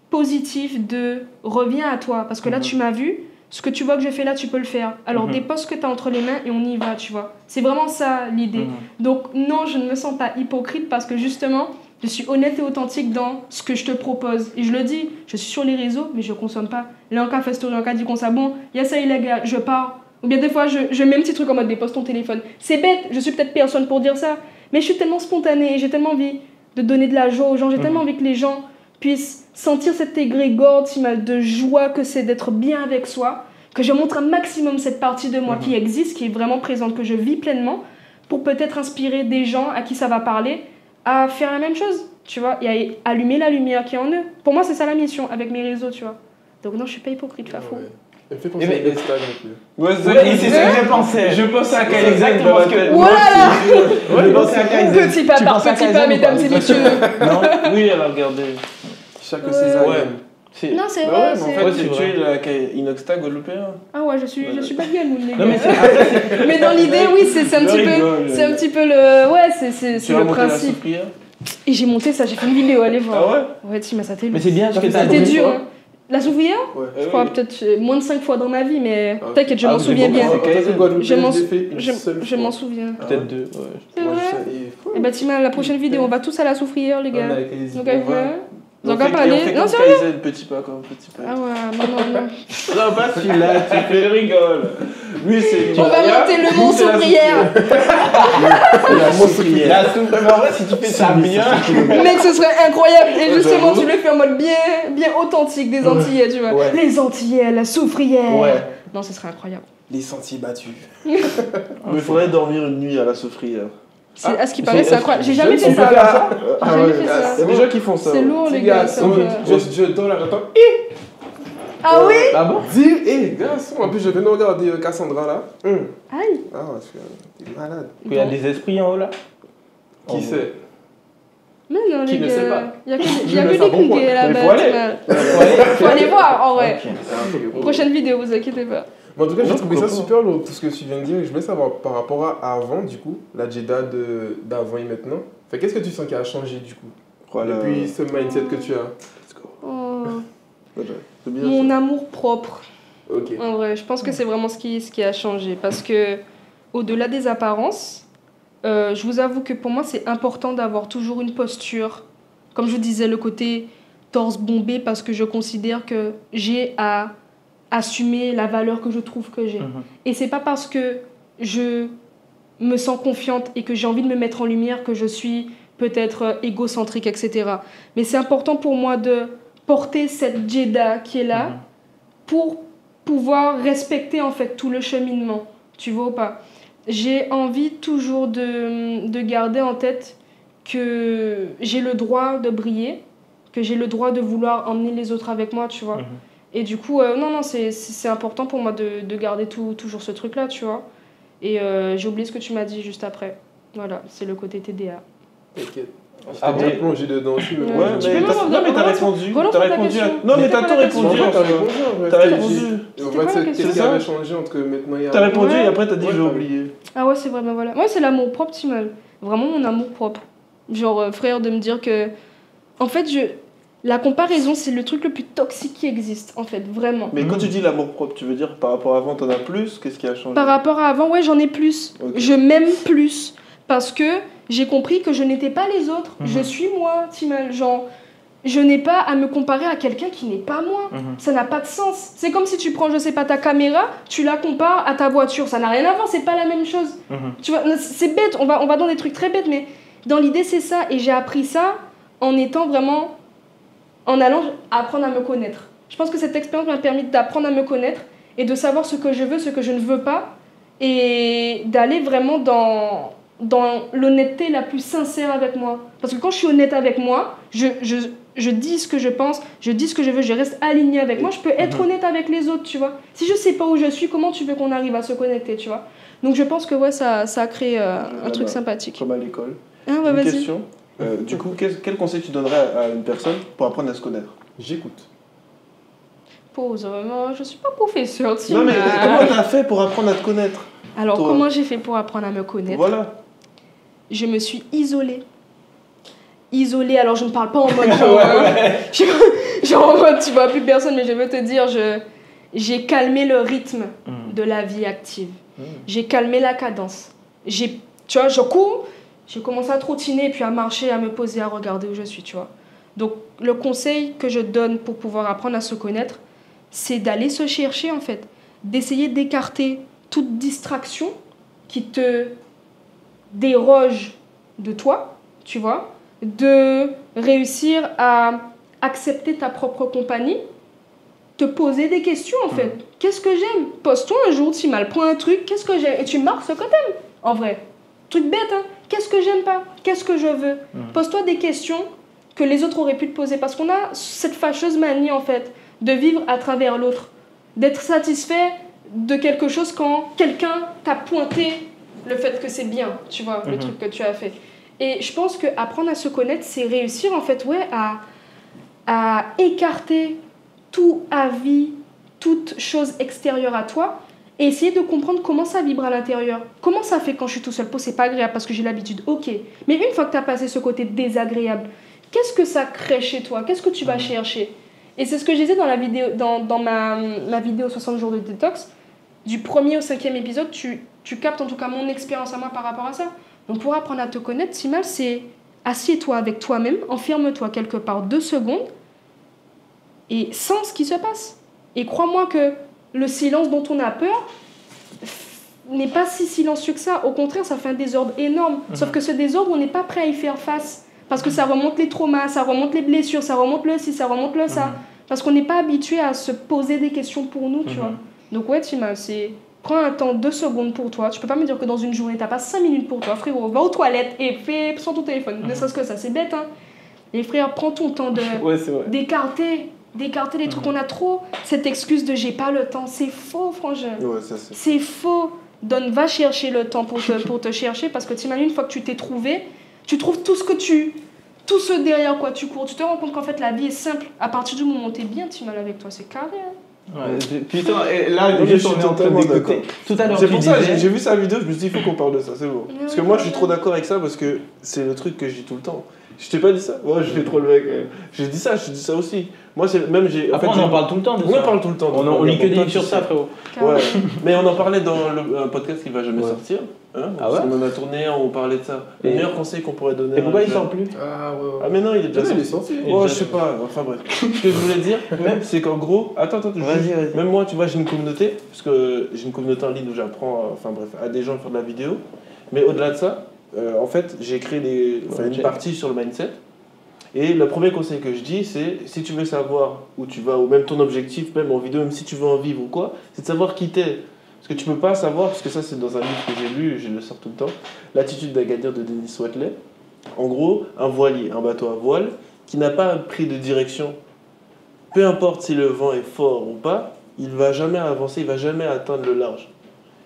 positif de reviens à toi parce que là tu m'as vu, ce que tu vois que je fais là tu peux le faire, alors dépose ce que tu as entre les mains et on y va, tu vois, c'est vraiment ça l'idée. Donc non, je ne me sens pas hypocrite parce que justement je suis honnête et authentique dans ce que je te propose et je le dis, je suis sur les réseaux mais je consomme pas. Là en cas fait story, en cas dit qu'on ça, bon il y a ça illégal, je pars, ou bien des fois je mets un petit truc en mode dépose ton téléphone, c'est bête, je suis peut-être personne pour dire ça, mais je suis tellement spontanée, j'ai tellement envie de donner de la joie aux gens, j'ai tellement envie que les gens puissent sentir cette égrégore de joie que c'est d'être bien avec soi, que je montre un maximum cette partie de moi qui existe, qui est vraiment présente, que je vis pleinement, pour peut-être inspirer des gens à qui ça va parler à faire la même chose, tu vois, et à allumer la lumière qui est en eux. Pour moi, c'est ça la mission avec mes réseaux, tu vois. Donc non, je suis pas hypocrite, pas fou. Elle fait penser à Insta un peu. Ouais, c'est ce que j'ai pensé. Je pensais à Kyle exactement ce que... Voilà. Je pensais à Kyle. Petit pas par petit pas, mesdames et messieurs. Non, oui, elle a regardé. Chaque César. Non, c'est vrai. Mais en fait, tu es Inoxta Guadeloupéen. Ah ouais, je suis pas bien, les gars. Mais dans l'idée, oui, c'est un petit peu le... Ouais, c'est le principe. Et j'ai monté ça, j'ai fait une vidéo, allez voir. Ah ouais? Ouais, tu m'as ça. Mais c'est bien parce que c'était dur. La soufrière? Je crois peut-être moins de 5 fois dans ma vie, mais t'inquiète, je m'en souviens bien. Je m'en souviens. Peut-être 2. C'est vrai? Et bah, Tima, la prochaine vidéo, on va tous à la soufrière, les gars. Donc, on va parler. Non, sérieux? Petit pas comme petit pas. Ah ouais, non. Non, pas celui-là, tu fais rigole. Lui, c'est. On va monter le mont soufrière. La soufrière. La soufrière. Mais en vrai, si tu fais ça bien. Mec, ce serait incroyable. Et justement, tu le fais en mode bien authentique des Antillais, tu vois. Les Antillais, la soufrière. Ouais. Non, ce serait incroyable. Les sentiers battus. Mais il faudrait dormir une nuit à la soufrière. À ce qui paraît, c'est incroyable. J'ai jamais fait ça. J'ai jamais fait ça. Il y a des gens qui font ça. C'est lourd, les gars. Je dors là, j'entends. Ah oui? Ah bon? Dis, garçon. En plus, je viens de regarder Cassandra là. Aïe. Ah, t'es malade. Il y a des esprits en haut là. Qui c'est? Mais non, Qui les ne sait gars. pas? Il y a que des kungués là-bas. Faut aller voir, en vrai. Prochaine vidéo, vous inquiétez pas. En tout cas, j'ai trouvé ça super lourd, tout ce que tu viens de dire. Et je voulais savoir par rapport à avant, du coup, la Jeddah d'avant et maintenant. Enfin, qu'est-ce que tu sens qui a changé, du coup, depuis ce mindset que tu as? Mon amour propre. Ok. En vrai, je pense que c'est vraiment ce qui a changé. Parce que, au-delà des apparences, je vous avoue que pour moi, c'est important d'avoir toujours une posture. Comme je vous disais, le côté torse bombé, parce que je considère que j'ai à assumer la valeur que je trouve que j'ai. Et c'est pas parce que je me sens confiante et que j'ai envie de me mettre en lumière que je suis peut-être égocentrique, etc. Mais c'est important pour moi de porter cette Jeddah qui est là pour pouvoir respecter en fait tout le cheminement. Tu vois ou pas? J'ai envie toujours de garder en tête que j'ai le droit de briller, que j'ai le droit de vouloir emmener les autres avec moi, tu vois. Et du coup, non, c'est important pour moi de garder toujours ce truc-là, tu vois. Et j'ai oublié ce que tu m'as dit juste après. Voilà, c'est le côté TDA. T'inquiète. Ah bon, plongé dedans aussi. Ouais, mais t'as répondu. Non, mais t'as tout répondu. T'as répondu. En fait, qu'est-ce qui avait changé entre maintenant et après? T'as répondu et après t'as dit j'ai oublié. Ah ouais, c'est vrai, ben voilà. Moi, c'est l'amour propre, Timal. Vraiment mon amour propre. Genre, frère, de me dire que. En fait, la comparaison, c'est le truc le plus toxique qui existe, en fait, vraiment. Mais quand tu dis l'amour propre, tu veux dire par rapport à avant, t'en as plus? Qu'est-ce qui a changé? Par rapport à avant, ouais, j'en ai plus. Okay. Je m'aime plus. Parce que j'ai compris que je n'étais pas les autres. Je suis moi, Timal. Genre, je n'ai pas à me comparer à quelqu'un qui n'est pas moi. Ça n'a pas de sens. C'est comme si tu prends, je sais pas, ta caméra, tu la compares à ta voiture. Ça n'a rien à voir, c'est pas la même chose. Tu vois, c'est bête, on va dans des trucs très bêtes, mais dans l'idée, c'est ça. Et j'ai appris ça en étant vraiment... en allant apprendre à me connaître. Je pense que cette expérience m'a permis d'apprendre à me connaître et de savoir ce que je veux, ce que je ne veux pas, et d'aller vraiment dans l'honnêteté la plus sincère avec moi. Parce que quand je suis honnête avec moi, je dis ce que je pense, je dis ce que je veux, je reste alignée avec moi, je peux être honnête avec les autres, tu vois. Si je sais pas où je suis, comment tu veux qu'on arrive à se connecter, tu vois. Donc je pense que ouais, ça a créé un truc sympathique. Comme à l'école. Ah, bah, Une question. Du coup, quel conseil tu donnerais à une personne pour apprendre à se connaître? J'écoute. Pause, moi je suis pas professeur. Non mais comment t'as fait pour apprendre à te connaître? Alors comment j'ai fait pour apprendre à me connaître? Voilà. Je me suis isolée. Isolée, alors je ne parle pas en mode genre en mode tu vois plus personne, mais je veux te dire, j'ai calmé le rythme de la vie active. J'ai calmé la cadence. Tu vois, je cours, j'ai commencé à trottiner, puis à marcher, à me poser, à regarder où je suis, tu vois. Donc le conseil que je donne pour pouvoir apprendre à se connaître, c'est d'aller se chercher en fait, d'essayer d'écarter toute distraction qui te déroge de toi, tu vois, de réussir à accepter ta propre compagnie, te poser des questions en fait. Qu'est-ce que j'aime? Pose-toi un jour, tu mal prends un truc, qu'est-ce que j'aime? Et tu marques ce que t'aimes, en vrai. Truc bête, hein? Qu'est-ce que j'aime pas? Qu'est-ce que je veux? Pose-toi des questions que les autres auraient pu te poser, parce qu'on a cette fâcheuse manie en fait de vivre à travers l'autre, d'être satisfait de quelque chose quand quelqu'un t'a pointé le fait que c'est bien, tu vois, le truc que tu as fait. Et je pense qu'apprendre à se connaître, c'est réussir en fait, ouais, à écarter tout avis, toute chose extérieure à toi, et essayer de comprendre comment ça vibre à l'intérieur. Comment ça fait quand je suis tout seul? C'est pas agréable parce que j'ai l'habitude, ok. Mais une fois que tu as passé ce côté désagréable, qu'est-ce que ça crée chez toi? Qu'est-ce que tu vas chercher? Et c'est ce que je disais dans la vidéo, dans ma vidéo 60 jours de détox. Du 1er au 5e épisode, tu captes en tout cas mon expérience à moi par rapport à ça. Donc pour apprendre à te connaître, Timal, c'est assieds-toi avec toi-même, enferme-toi quelque part 2 secondes et sens ce qui se passe. Et crois-moi que le silence dont on a peur n'est pas si silencieux que ça. Au contraire, ça fait un désordre énorme. Sauf que ce désordre, on n'est pas prêt à y faire face. Parce que ça remonte les traumas, ça remonte les blessures, ça remonte le ci, ça remonte le ça. Parce qu'on n'est pas habitué à se poser des questions pour nous, tu vois. Donc ouais, Timal, prends un temps, 2 secondes pour toi. Tu peux pas me dire que dans une journée, t'as pas 5 minutes pour toi. Frérot, va aux toilettes et fais sans ton téléphone. Ne serait-ce que ça, c'est bête, hein. Les frères, prends ton temps d'écarter les trucs. On a trop cette excuse de j'ai pas le temps. C'est faux, frangin. Ouais, c'est faux. Va chercher le temps pour te chercher, parce que t'imagines, une fois que tu t'es trouvé, tu trouves tout ce derrière quoi tu cours. Tu te rends compte qu'en fait la vie est simple. À partir du moment où t'es bien, Timal, avec toi, c'est carré, hein. Ouais, putain, et là, je suis en train d'écouter. Tout à l'heure, c'est pour ça que j'ai vu sa vidéo, je me suis dit, il faut qu'on parle de ça, c'est bon. Parce que moi, je suis trop d'accord avec ça, parce que c'est le truc que je dis tout le temps. Je t'ai pas dit ça? Ouais, je fais trop le mec. Je dis ça aussi. Moi, Après, on en parle tout le temps de ça. On en parle tout le temps. On lit que des livres sur ça, frérot. Ouais. Mais on en parlait dans un podcast qui va jamais sortir. Hein, ah ouais? On en a tourné, on parlait de ça. Le meilleur conseil qu'on pourrait donner. Et pourquoi il sort plus? Ah mais non, il est déjà sorti. Ouais, je sais pas. Enfin bref. Ce que je voulais dire, c'est qu'en gros, attends, vas-y. Même moi, tu vois, j'ai une communauté, parce que j'ai une communauté en ligne où j'apprends, enfin bref, à des gens à faire de la vidéo. Mais au-delà de ça, en fait, j'ai créé une partie sur le mindset. Et le premier conseil que je dis, c'est si tu veux savoir où tu vas, ou même ton objectif, même en vidéo, même si tu veux en vivre ou quoi, c'est de savoir qui t'es. Parce que tu peux pas savoir, parce que ça c'est dans un livre que j'ai lu, je le sors tout le temps, L'attitude d'un gagnant de Denis Watley. En gros, un voilier, un bateau à voile, qui n'a pas pris de direction peu importe si le vent est fort ou pas, il va jamais avancer, il va jamais atteindre le large.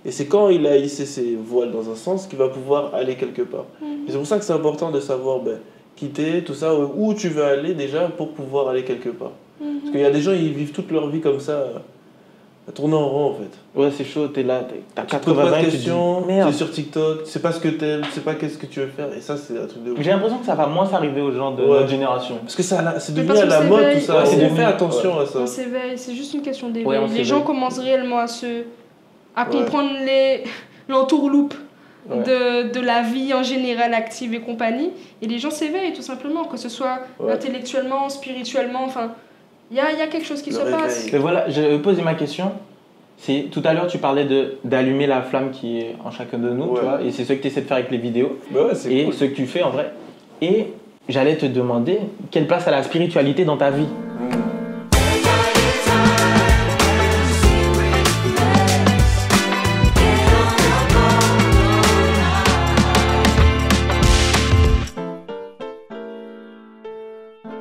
Et c'est quand il a hissé ses voiles dans un sens qu'il va pouvoir aller quelque part. Et c'est pour ça que c'est important de savoir quitter tout ça, où tu veux aller déjà pour pouvoir aller quelque part. Parce qu'il y a des gens, ils vivent toute leur vie comme ça, à tourner en rond en fait. Ouais, c'est chaud, t'es là, t'as Tu te poses 80 pas de ans, questions, tu dis, t'es sur TikTok, tu sais pas ce que t'aimes, tu sais pas qu'est-ce que tu veux faire, et ça c'est un truc de ouf. J'ai l'impression que ça va moins s'arriver aux gens de notre génération. Parce que c'est devenu parce à qu'on la mode s'éveille. tout ça, Ouais, c'est on devenu- fait attention à ça. On s'éveille, c'est juste une question d'éveil. Ouais, on Les s'éveille. gens commencent réellement à comprendre l'entourloupe de la vie en général, active et compagnie. Et les gens s'éveillent tout simplement, que ce soit intellectuellement, spirituellement, enfin, il y a quelque chose qui se passe. Mais voilà, je vais poser ma question. Tout à l'heure, tu parlais d'allumer la flamme qui est en chacun de nous, tu vois, et c'est ce que tu essaies de faire avec les vidéos, et cool. ce que tu fais en vrai. Et j'allais te demander, quelle place a la spiritualité dans ta vie?